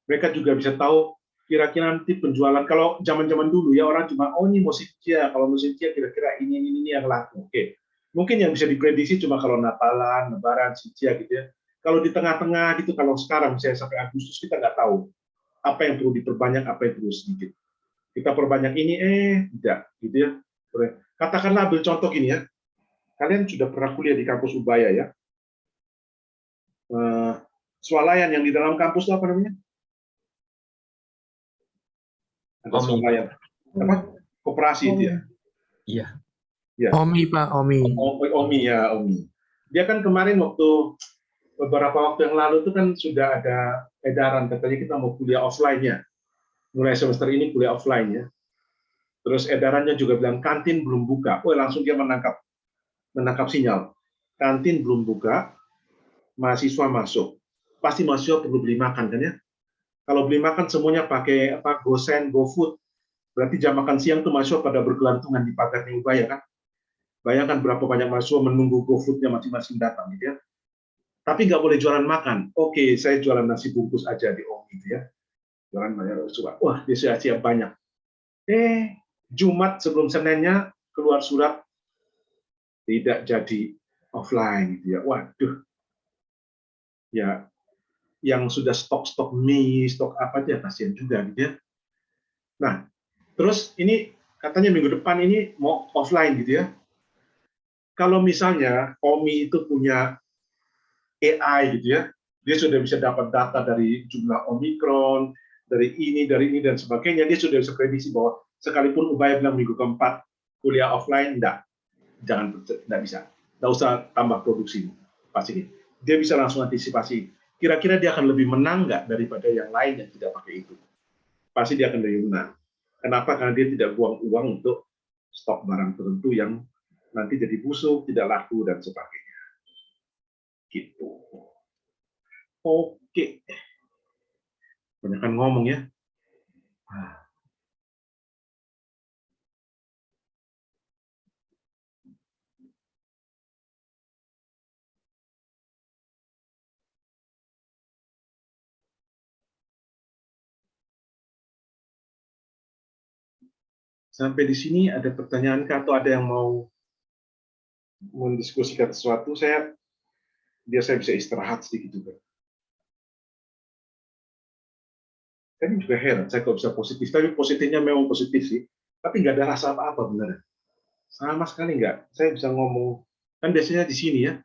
Mereka juga bisa tahu kira-kira nanti penjualan, kalau zaman-zaman dulu ya orang cuma, oh ini mau Cynthia, kalau mau Cynthia kira-kira ini yang laku. Oke. Mungkin yang bisa diprediksi cuma kalau Natalan, Lebaran, Cynthia gitu ya. Kalau di tengah-tengah gitu, kalau sekarang misalnya sampai Agustus kita nggak tahu apa yang perlu diperbanyak, apa yang perlu sedikit. Kita perbanyak ini, tidak, gitu ya. Katakanlah ambil contoh gini ya. Kalian sudah pernah kuliah di kampus Ubaya ya. Swalayan yang di dalam kampus itu apa namanya? Ada Omi. swalayan. Apa? Koperasi itu ya. Iya. Ya. Omi Pak, Omi. Omi ya, Omi. Dia kan kemarin beberapa waktu yang lalu itu kan sudah ada edaran katanya kita mau kuliah offline ya. Mulai semester ini kuliah offline ya. Terus edarannya juga bilang kantin belum buka. Oh, langsung dia menangkap sinyal. Kantin belum buka, mahasiswa masuk. Pasti mahasiswa perlu beli makan kan ya. Kalau beli makan semuanya pakai GoSend, GoFood. Berarti jam makan siang tuh mahasiswa pada bergelantungan di pagarnya Ubaya kan. Bayangkan berapa banyak mahasiswa menunggu GoFood-nya masing-masing datang gitu ya. Tapi nggak boleh jualan makan. Oke, saya jualan nasi bungkus aja di Omi gitu ya. Jualan banyak surat. Wah, dia sudah siap banyak. Jumat sebelum Seninnya keluar surat tidak jadi offline gitu ya. Waduh. Ya, yang sudah stok mie, stok apa dia kasihan juga gitu ya. Nah, terus ini katanya minggu depan ini mau offline gitu ya. Kalau misalnya Omi itu punya AI gitu ya, dia sudah bisa dapat data dari jumlah Omikron, dari ini, dan sebagainya, dia sudah bisa prediksi bahwa sekalipun Ubaya bilang minggu keempat kuliah offline, enggak bisa. Enggak usah tambah produksi. Pasti dia bisa langsung antisipasi. Kira-kira dia akan lebih menang nggak daripada yang lain yang tidak pakai itu? Pasti dia akan lebih menang. Kenapa? Karena dia tidak buang uang untuk stok barang tertentu yang nanti jadi busuk, tidak laku, dan sebagainya. Gitu. Oke. Banyakan ngomong ya. Sampai di sini ada pertanyaan atau ada yang mau mendiskusikan sesuatu? Biar saya bisa istirahat sedikit juga. Kan juga heran, saya kok bisa positif. Tapi positifnya memang positif sih. Tapi nggak ada rasa apa-apa beneran. Sama sekali nggak. Saya bisa ngomong, kan biasanya di sini ya,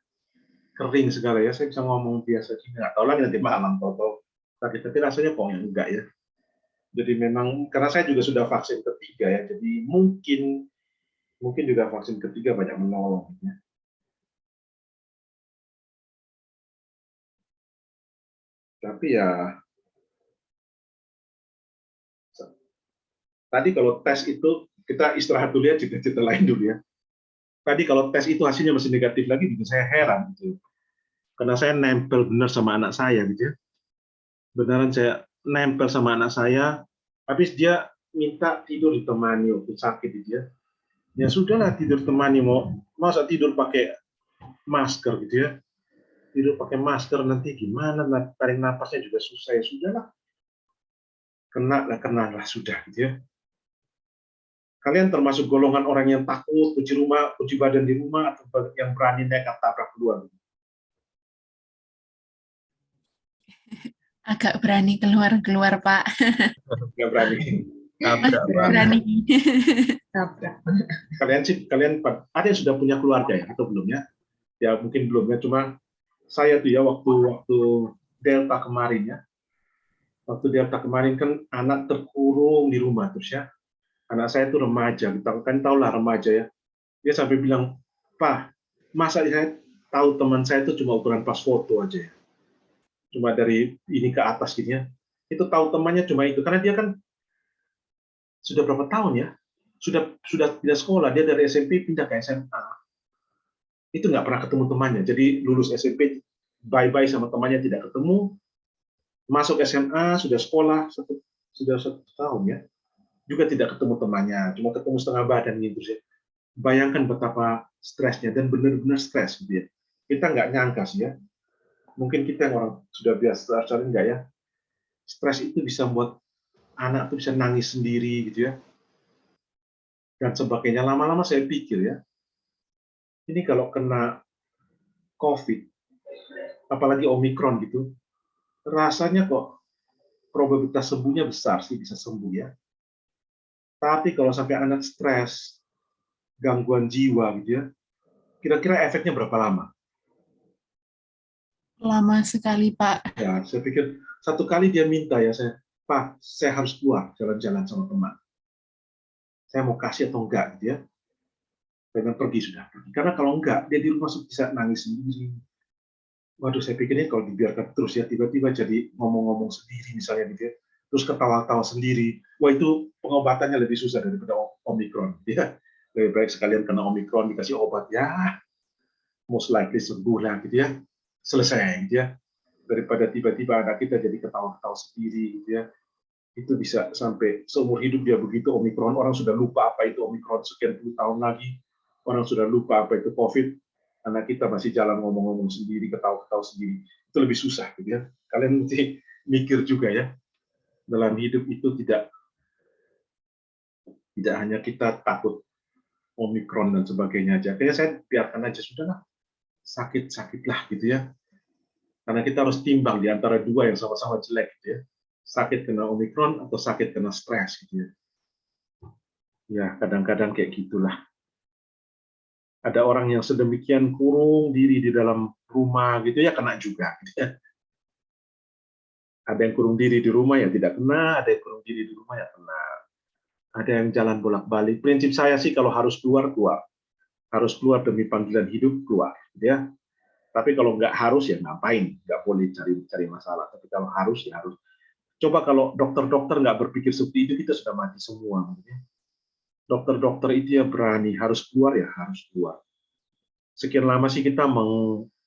kering segala ya. Saya bisa ngomong biasa sih. Nggak tahu lagi nanti malam tahu-tahu. Tapi rasanya kok yang enggak ya. Jadi memang, karena saya juga sudah vaksin ketiga ya, jadi mungkin juga vaksin ketiga banyak menolong. Ya. Tapi ya, tadi kalau tes itu, kita istirahat dulu ya, cerita lain dulu ya. Tadi kalau tes itu hasilnya masih negatif lagi, juga saya heran. Gitu. Karena saya nempel benar sama anak saya, gitu ya. Beneran saya nempel sama anak saya, habis dia minta tidur ditemani waktu sakit, gitu ya. Ya sudahlah tidur temani, masa tidur pakai masker gitu ya. Tidur pakai masker nanti gimana, tarik napasnya juga susah, ya sudahlah. Kena lah sudah gitu ya. Kalian termasuk golongan orang yang takut kunci badan di rumah atau yang berani nekat tabrak keluar? Agak berani keluar, Pak. Nggak berani. Tabrak, Pak. Berani. Tabrak. Kalian ada yang sudah punya keluarga ya atau belum ya? Ya mungkin belum ya, cuma saya tuh ya waktu Delta kemarin ya. Waktu Delta kemarin kan anak terkurung di rumah terus ya. Anak saya itu remaja, kan tahu lah remaja ya. Dia sampai bilang, "Pak, masa saya tahu teman saya itu cuma ukuran pas foto aja ya. Cuma dari ini ke atas gitu ya. Itu tahu temannya cuma itu karena dia kan sudah berapa tahun ya? Sudah pindah sekolah, dia dari SMP pindah ke SMA. Itu nggak pernah ketemu temannya. Jadi lulus SMP bye-bye sama temannya tidak ketemu. Masuk SMA sudah sekolah sudah 1 tahun ya. Juga tidak ketemu temannya, cuma ketemu setengah badan gitu sih. Bayangkan betapa stresnya dan benar-benar stres gitu ya. Kita nggak nyangka sih ya. Mungkin kita yang orang sudah biasa enggak ya. Stres itu bisa membuat anak tuh bisa nangis sendiri gitu ya, dan sebagainya. Lama-lama saya pikir ya, ini kalau kena COVID, apalagi Omikron gitu, rasanya kok probabilitas sembuhnya besar sih, bisa sembuh ya. Tapi kalau sampai anak stres, gangguan jiwa gitu ya, kira-kira efeknya berapa lama? Lama sekali, Pak. Ya, saya pikir satu kali dia minta ya, Pak, saya harus keluar jalan-jalan sama teman. Saya mau kasih atau enggak gitu ya. Dengan pergi sudah pergi. Karena kalau enggak, dia di rumah bisa nangis sendiri. Waduh, saya pikir ini kalau dibiarkan terus ya, tiba-tiba jadi ngomong-ngomong sendiri misalnya gitu ya. Terus ketawa-tawa sendiri. Wah, itu pengobatannya lebih susah daripada Omikron. Ya. Lebih baik sekalian kena Omikron, dikasih obat. Ya, most likely sembuh lah gitu ya. Selesai gitu ya. Daripada tiba-tiba anak kita jadi ketawa-ketawa sendiri gitu ya. Itu bisa sampai seumur hidup dia begitu. Omikron, orang sudah lupa apa itu Omikron sekian puluh tahun lagi. Orang sudah lupa apa itu COVID. Anak kita masih jalan ngomong-ngomong sendiri, ketawa-ketawa sendiri. Itu lebih susah gitu ya. Kalian mesti mikir juga ya. Dalam hidup itu tidak hanya kita takut Omikron dan sebagainya aja. Kayaknya saya biarkan aja, sudahlah. Sakit-sakitlah gitu ya. Karena kita harus timbang di antara dua yang sama-sama jelek gitu ya. Sakit kena Omikron atau sakit kena stres gitu ya. Ya, kadang-kadang kayak gitulah. Ada orang yang sedemikian kurung diri di dalam rumah gitu ya, kena juga gitu ya. Ada yang kurung diri di rumah ya tidak kena, ada yang kurung diri di rumah ya kena. Ada yang jalan bolak-balik. Prinsip saya sih kalau harus keluar, keluar. Harus keluar demi panggilan hidup, keluar gitu ya. Tapi kalau nggak harus ya ngapain, nggak boleh cari masalah. Tapi kalau harus ya harus. Coba kalau dokter-dokter nggak berpikir seperti itu, kita sudah mati semua. Dokter-dokter itu ya berani, harus keluar ya harus keluar. Sekian lama sih kita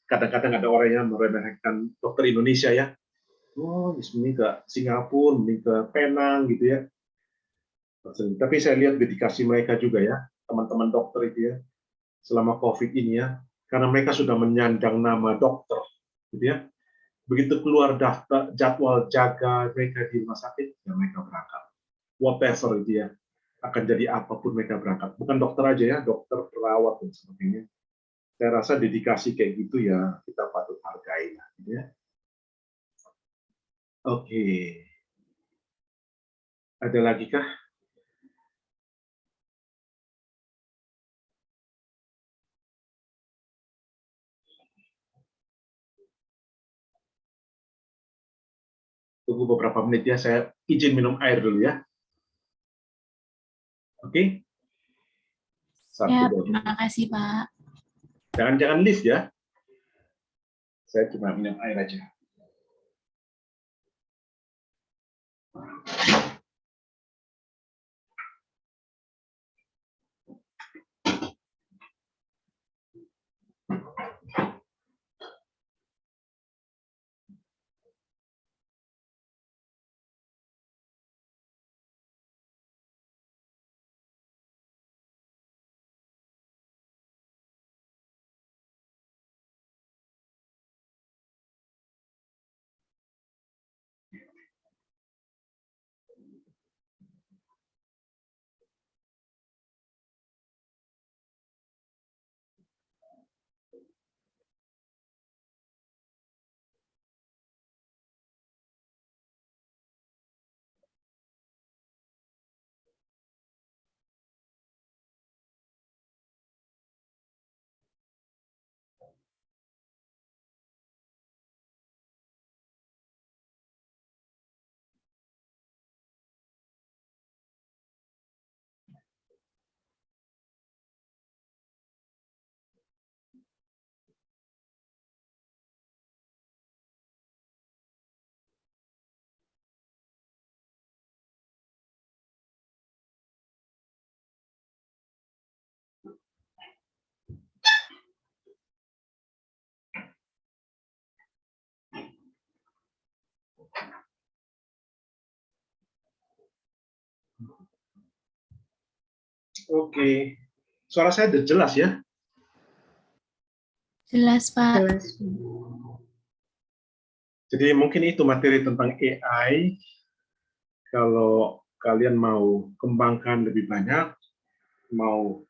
kadang-kadang ada orang yang meremehkan dokter Indonesia ya. Oh, ini ke Singapura, ini ke Penang gitu ya. Tapi saya lihat dedikasi mereka juga ya, teman-teman dokter itu ya, selama COVID ini ya, karena mereka sudah menyandang nama dokter, gitu ya. Begitu keluar daftar jadwal jaga mereka di rumah sakit, ya mereka berangkat. Whatever itu ya, akan jadi apapun mereka berangkat. Bukan dokter aja ya, dokter, perawat dan sebagainya. Saya rasa dedikasi kayak gitu ya kita patut hargai, gitu ya. Oke, ada lagi kah? Tunggu beberapa menit ya, saya izin minum air dulu ya. Oke? Ya, Satu, dua. terima kasih, Pak. Jangan lift ya. Saya cuma minum air aja. Oke. Suara saya udah jelas ya? Jelas, Pak. Jelas. Jadi mungkin itu materi tentang AI. Kalau kalian mau kembangkan lebih banyak, mau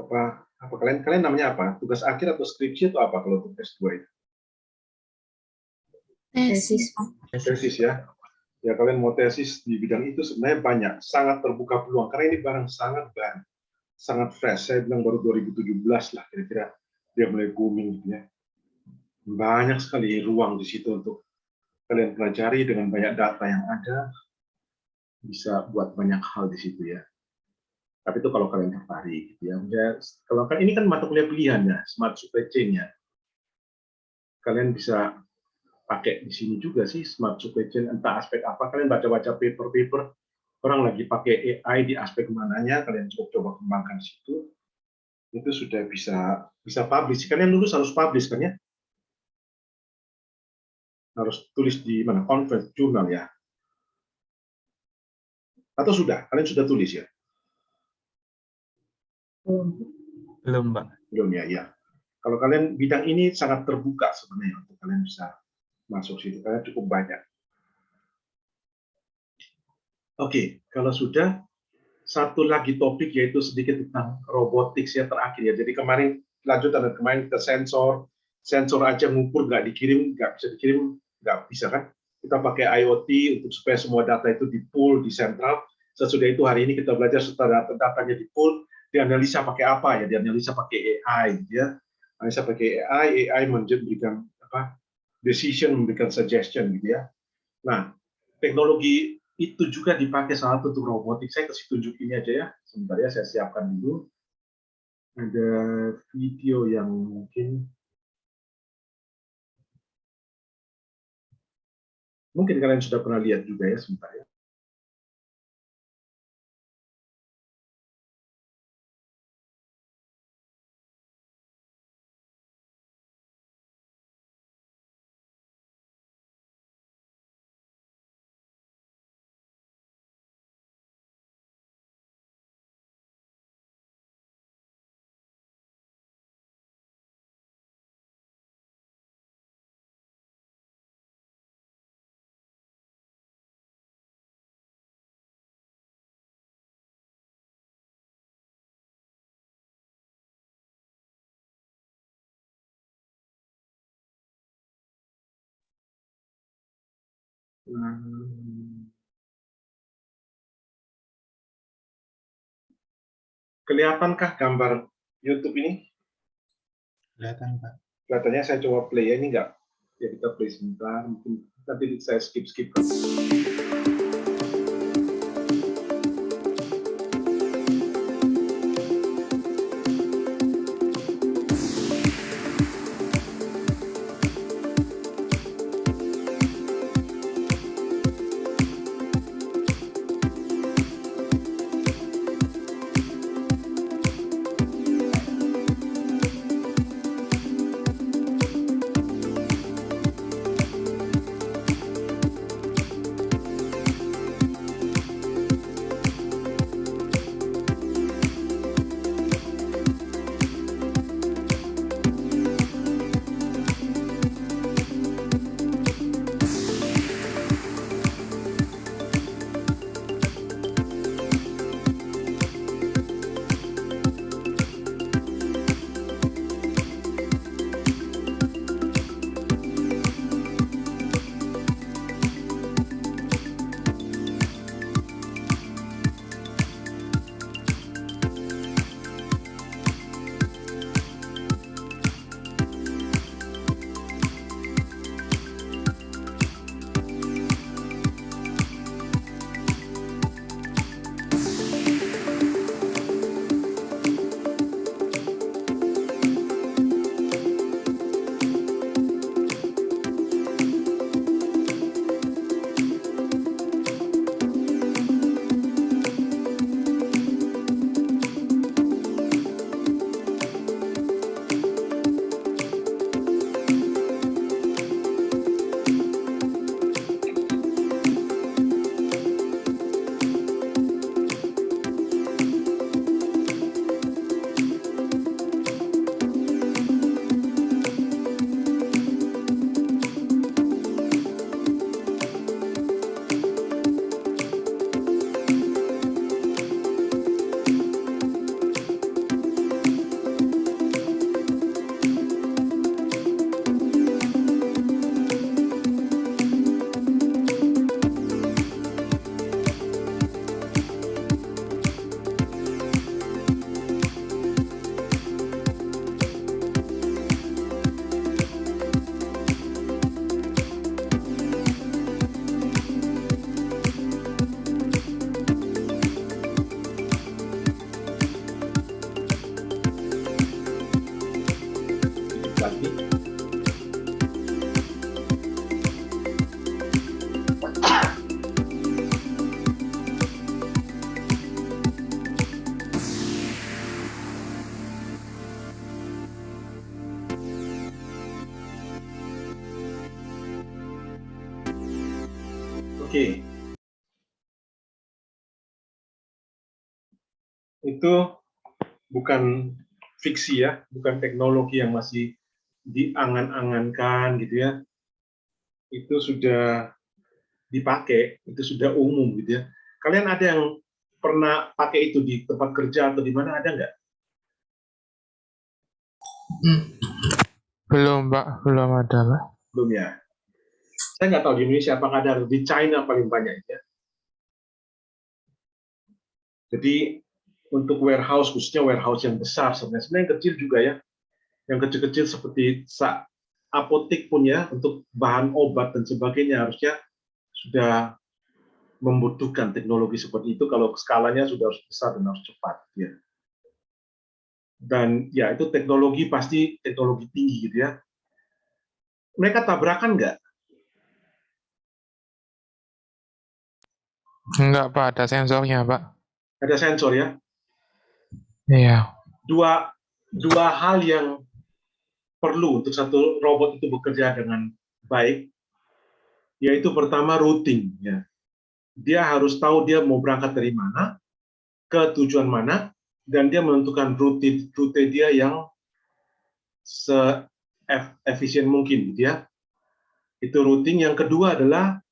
apa kalian namanya apa? Tugas akhir atau skripsi atau apa kalau untuk S2 itu? Tesis. Tesis ya. Ya kalian mau tesis di bidang itu sebenarnya banyak, sangat terbuka peluang karena ini barang sangat baru, sangat fresh. Saya bilang baru 2017 lah kira-kira dia mulai booming gitu ya. Banyak sekali ruang di situ untuk kalian pelajari dengan banyak data yang ada, bisa buat banyak hal di situ ya. Tapi itu kalau kalian tertarik gitu ya. Kalau kan ini kan mata kuliah pilihan ya, Smart Supply Chain ya. Kalian bisa pakai di sini juga sih smart supply chain, entah aspek apa, kalian baca-baca paper-paper orang lagi pakai AI di aspek mananya, kalian coba kembangkan di situ, itu sudah bisa publish. Kalian lulus harus publish kan ya, harus tulis di mana, conference jurnal ya, atau kalian sudah tulis ya? Belum, Pak. Belum ya. Kalau kalian bidang ini sangat terbuka sebenarnya untuk kalian bisa masuk situ, karena cukup banyak. Oke, kalau sudah, satu lagi topik yaitu sedikit tentang robotics ya terakhir ya. Jadi kemarin lanjutan kemarin kita sensor aja ngukur nggak bisa dikirim, nggak bisa kan? Kita pakai IoT untuk supaya semua data itu di pool di sentral. Sesudah itu hari ini kita belajar setelah datanya di pool, dianalisa pakai apa ya? Dianalisa pakai AI, gitu ya. Analisa pakai AI memberikan decision, memberikan suggestion gitu ya. Nah, teknologi itu juga dipakai salah satu untuk robotik. Saya kasih tunjuk ini aja ya. Sebentar ya, saya siapkan dulu. Ada video yang mungkin kalian sudah pernah lihat juga ya, sebentar ya. Kelihatankah gambar YouTube ini? Kelihatan, Pak. Kelihatannya saya coba play ya, ini enggak? Ya kita play sebentar, mungkin nanti saya skip. lagi. Oke. Itu bukan fiksi ya, bukan teknologi yang masih diangan-angankan gitu ya. Itu sudah dipakai, itu sudah umum gitu ya. Kalian ada yang pernah pakai itu di tempat kerja atau di mana, ada nggak? Belum, Pak. Belum ada, Pak. Belum ya. Saya nggak tahu di Indonesia apakah ada, di China paling banyak ya. Jadi untuk warehouse, khususnya warehouse yang besar, sebenarnya yang kecil juga ya, yang kecil-kecil seperti apotek punya untuk bahan obat dan sebagainya harusnya sudah membutuhkan teknologi seperti itu kalau skalanya sudah harus besar dan harus cepat ya. Dan ya itu teknologi pasti teknologi tinggi gitu ya. Mereka tabrakan nggak? Enggak, Pak. Ada sensornya, Pak. Ada sensor ya. Iya. Dua hal yang perlu untuk satu robot itu bekerja dengan baik, yaitu pertama routing ya. Dia harus tahu dia mau berangkat dari mana, ke tujuan mana, dan dia menentukan rute dia yang se-efisien mungkin gitu ya. Itu routing. Yang kedua adalah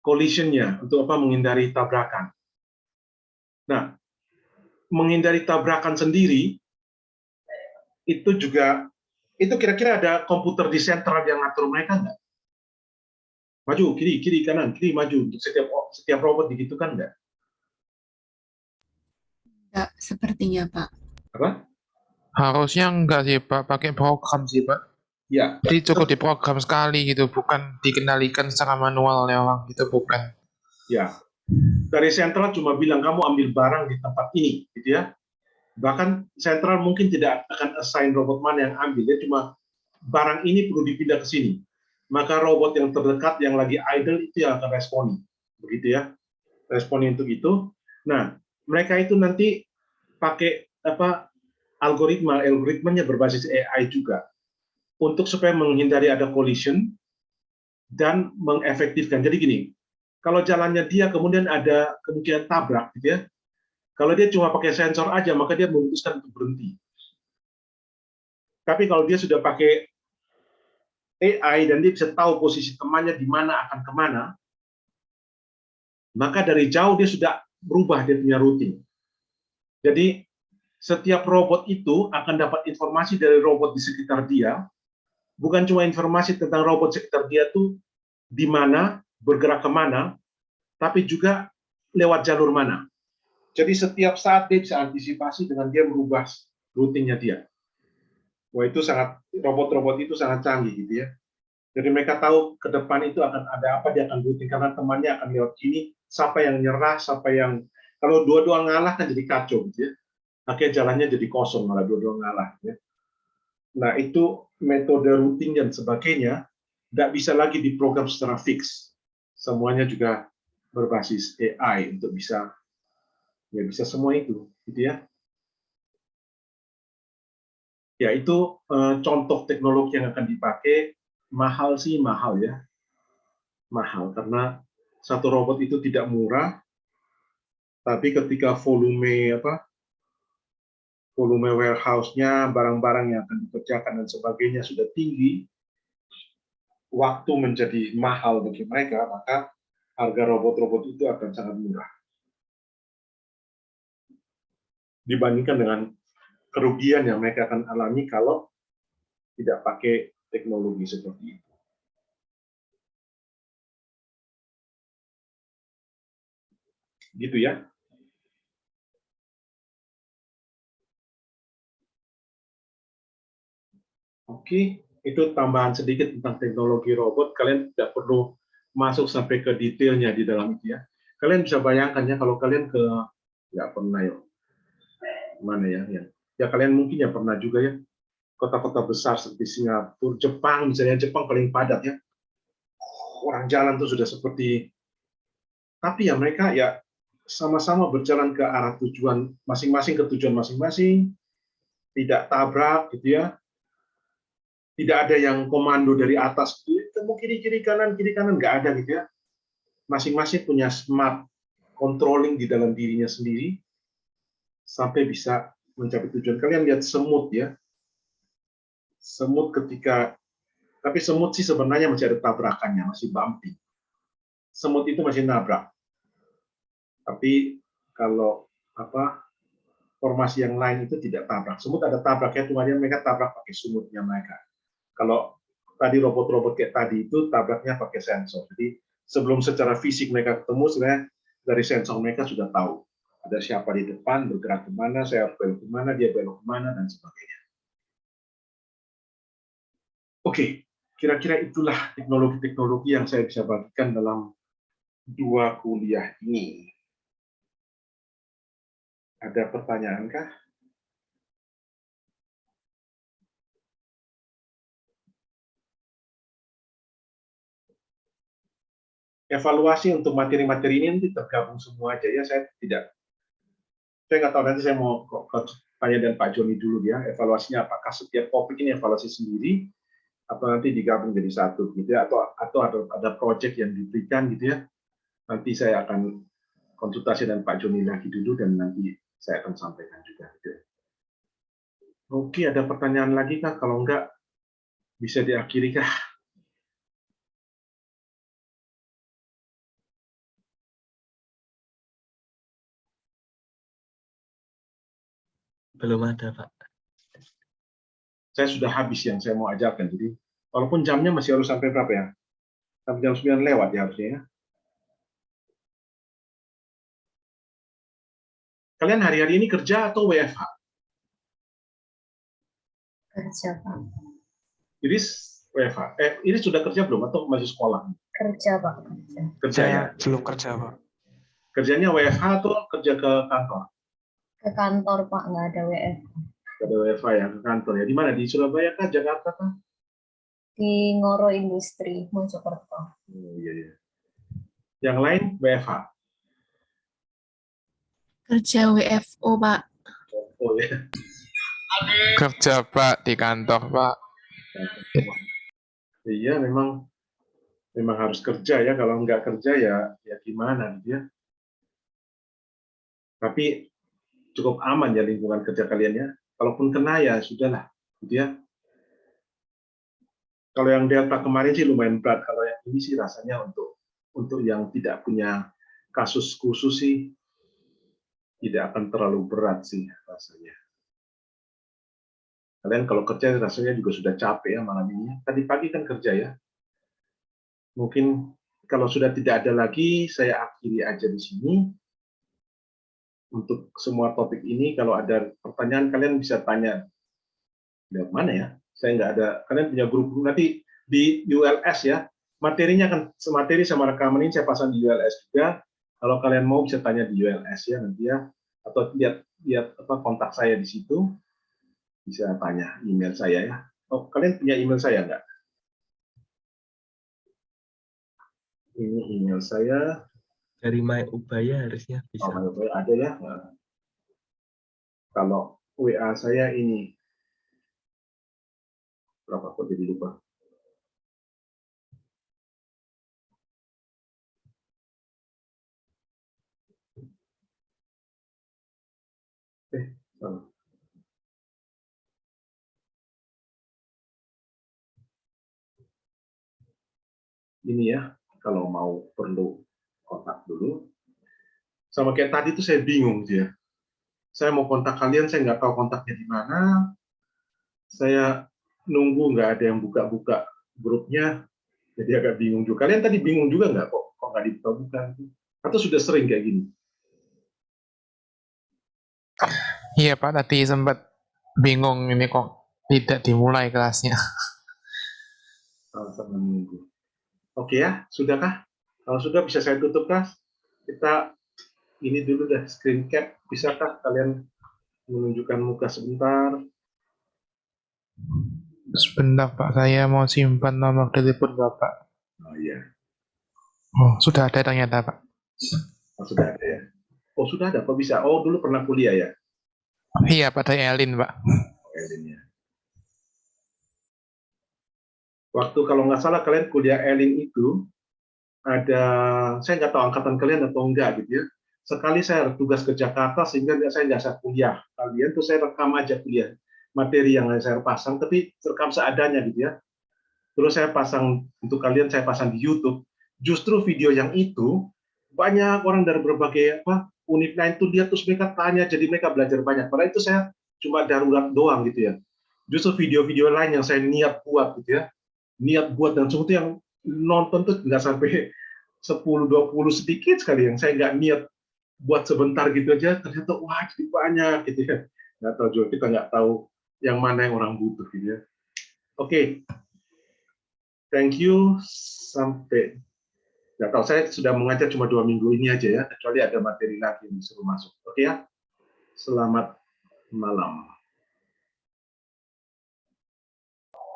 collision-nya, untuk apa? Menghindari tabrakan. Nah, menghindari tabrakan sendiri itu juga, itu kira-kira ada komputer di sentral yang ngatur mereka nggak? Maju, kiri, kanan, kiri, maju. Untuk setiap robot begitu kan nggak? Enggak, sepertinya, Pak. Apa? Harusnya enggak sih, Pak. Pakai program sih, Pak. Ya, Jadi cukup diprogram sekali gitu, bukan dikendalikan secara manual oleh orang gitu, bukan. ya. Dari sentral cuma bilang kamu ambil barang di tempat ini, gitu ya. Bahkan sentral mungkin tidak akan assign robot mana yang ambil, dia cuma barang ini perlu dipindah ke sini. Maka robot yang terdekat yang lagi idle itu yang akan responi, begitu ya. Responi untuk itu. Nah, mereka itu nanti pakai apa? Algoritmanya berbasis AI juga untuk supaya menghindari ada collision dan mengefektifkan. Jadi gini, kalau jalannya dia kemudian ada kemungkinan tabrak, gitu ya. Kalau dia cuma pakai sensor aja, maka dia memutuskan untuk berhenti. Tapi kalau dia sudah pakai AI dan dia bisa tahu posisi temannya di mana akan kemana, maka dari jauh dia sudah berubah dia punya routing. Jadi setiap robot itu akan dapat informasi dari robot di sekitar dia, bukan cuma informasi tentang robot sekitar dia tuh di mana, bergerak kemana, tapi juga lewat jalur mana. Jadi setiap saat dia bisa antisipasi dengan dia merubah routingnya dia. Wah, itu robot-robot itu sangat canggih gitu ya. Jadi mereka tahu ke depan itu akan ada apa, dia akan routing karena temannya akan lewat sini, siapa yang nyerah, siapa yang, kalau dua-dua ngalah kan jadi kacau gitu ya. Akhirnya jalannya jadi kosong malah dua-dua ngalah ya. Nah, itu metode routing dan sebagainya nggak bisa lagi diprogram secara fix. Semuanya juga berbasis AI untuk bisa semua itu gitu ya. Ya, itu contoh teknologi yang akan dipakai. Mahal sih, mahal ya. Mahal, karena satu robot itu tidak murah, tapi ketika volume warehouse-nya, barang-barang yang akan dikerjakan dan sebagainya sudah tinggi, waktu menjadi mahal bagi mereka, maka harga robot-robot itu akan sangat murah. Dibandingkan dengan kerugian yang mereka akan alami kalau tidak pakai teknologi seperti itu. Gitu ya. Oke, itu tambahan sedikit tentang teknologi robot. Kalian tidak perlu masuk sampai ke detailnya di dalam itu ya. Kalian bisa bayangkan ya, kalau kalian nggak pernah ya, mana ya, ya kalian mungkin ya pernah juga ya, kota-kota besar seperti Singapura, Jepang, misalnya Jepang paling padat ya. Orang jalan tuh sudah seperti, tapi ya mereka ya sama-sama berjalan ke arah tujuan masing-masing, ke tujuan masing-masing, tidak tabrak gitu ya. Tidak ada yang komando dari atas, temu kiri kanan nggak ada gitu ya. Masing-masing punya smart controlling di dalam dirinya sendiri sampai bisa mencapai tujuan. Kalian lihat semut ya, semut ketika, tapi semut sih sebenarnya masih ada tabrakannya, masih bumpy. Semut itu masih nabrak. Tapi kalau formasi yang lain itu tidak tabrak. Semut ada tabraknya, cuma mereka tabrak pakai sumutnya mereka. Kalau tadi robot-robot kayak tadi itu tabraknya pakai sensor. Jadi sebelum secara fisik mereka ketemu, sebenarnya dari sensor mereka sudah tahu ada siapa di depan, bergerak kemana, saya harus belok kemana, dia belok kemana, dan sebagainya. Oke, kira-kira itulah teknologi-teknologi yang saya bisa bagikan dalam 2 kuliah ini. Ada pertanyaan kah? Evaluasi untuk materi-materi ini nanti tergabung semua aja ya. Saya nggak tahu, nanti saya mau tanya dan Pak Joni dulu ya, evaluasinya apakah setiap topik ini evaluasi sendiri atau nanti digabung jadi satu gitu ya, atau ada project yang diberikan gitu ya. Nanti saya akan konsultasi dengan Pak Joni lagi dulu dan nanti saya akan sampaikan juga gitu ya. Oke, ada pertanyaan lagi kah? Kalau enggak bisa diakhiri kah? Belum ada, Pak. Saya sudah habis yang saya mau ajarkan. Jadi, walaupun jamnya masih harus sampai berapa ya? Sampai jam 9 lewat ya harusnya ya. Kalian hari-hari ini kerja atau WFH? Kerja, Pak. Iris WFH. Iris sudah kerja belum atau masih sekolah? Kerja, Pak. Kerja. Kerja ya? Saya belum kerja, Pak. Kerjanya WFH atau kerja ke kantor? Ke kantor, Pak. Nggak ada WF. Ada WFH ya, ke kantor ya. Di mana? Di Surabaya kah? Jakarta kah? Di Ngoro Industri, Mojokerto. Oh, iya, iya. Yang lain WFH? Kerja WFO, Pak. Oh ya. Kerja Pak di kantor Pak. Iya, memang harus kerja ya. Kalau nggak kerja ya gimana gitu ya. Tapi cukup aman ya lingkungan kerja kalian ya. Kalaupun kena ya sudahlah, gitu ya. Kalau yang Delta kemarin sih lumayan berat. Kalau yang ini sih rasanya untuk yang tidak punya kasus khusus sih tidak akan terlalu berat sih rasanya. Kalian kalau kerja rasanya juga sudah capek ya malam ini. Tadi pagi kan kerja ya. Mungkin kalau sudah tidak ada lagi, saya akhiri aja di sini. Untuk semua topik ini, kalau ada pertanyaan kalian bisa tanya dari mana ya. Saya nggak ada. Kalian punya grup nanti di ULS ya. Materinya kan materi sama rekaman ini saya pasang di ULS juga. Kalau kalian mau bisa tanya di ULS ya nanti ya. Atau lihat kontak saya di situ. Bisa tanya email saya ya. Oh, kalian punya email saya nggak? Ini email saya. Dari My Ubaya harusnya bisa. Oh, ada ya. Kalau WA saya ini berapa kok jadi lupa. Salah. Ini ya, kalau mau perlu kontak dulu. Sama kayak tadi tuh saya bingung dia. Saya mau kontak kalian, saya nggak tahu kontaknya di mana. Saya nunggu nggak ada yang buka-buka grupnya, jadi agak bingung juga. Kalian tadi bingung juga nggak kok nggak dibuka-buka? Atau sudah sering kayak gini? Iya Pak, tadi sempat bingung ini kok tidak dimulai kelasnya. Sama-sama nunggu. Oke ya, sudahkah? Kalau sudah bisa saya tutup kah? Kita ini dulu dah screen cap. Bisakah kalian menunjukkan muka sebentar? Sebentar Pak, saya mau simpan nomor telepon Bapak. Oh iya, Oh, sudah ada ternyata Pak. oh, sudah ada ya. Oh sudah ada, kok bisa? Oh dulu pernah kuliah ya, Iya Pak, dari Elin Pak. Elin ya. Waktu kalau nggak salah kalian kuliah Elin itu ada, saya nggak tahu angkatan kalian atau enggak gitu ya. Sekali saya tugas ke Jakarta sehingga saya nggak saya kuliah. Kalian tuh saya rekam aja kuliah materi yang saya pasang, tapi rekam seadanya gitu ya. Terus saya pasang untuk kalian, saya pasang di YouTube. Justru video yang itu banyak orang dari berbagai unit lain tuh dia terus mereka tanya, jadi mereka belajar banyak. Padahal itu saya cuma darurat doang gitu ya. Justru video-video lain yang saya niat buat gitu ya, niat buat dan semua itu yang nonton tuh nggak sampai 10-20 sedikit sekali yang saya nggak niat buat sebentar gitu aja ternyata wah jadi banyak gitu ya, nggak tahu juga, kita nggak tahu yang mana yang orang butuh gitu ya. Oke, thank you, sampai nggak tahu, saya sudah mengajar cuma 2 minggu ini aja ya, kecuali ada materi lagi yang disuruh masuk. Oke ya, selamat malam.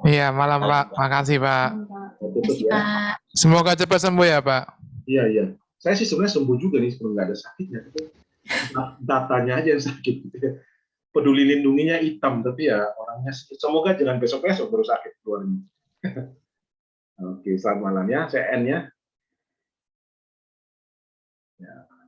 Iya, malam Pak. Makasih Pak. Saya tutup Kasih ya. Pak. Semoga cepat sembuh ya Pak. Iya iya, saya sih sebenarnya sembuh juga nih sebelum nggak ada sakitnya, tapi datanya aja yang sakit gitu ya. Peduli lindunginya hitam, tapi ya orangnya semoga jangan besok-besok baru sakit keluarnya. Oke, selamat malam ya, saya N ya.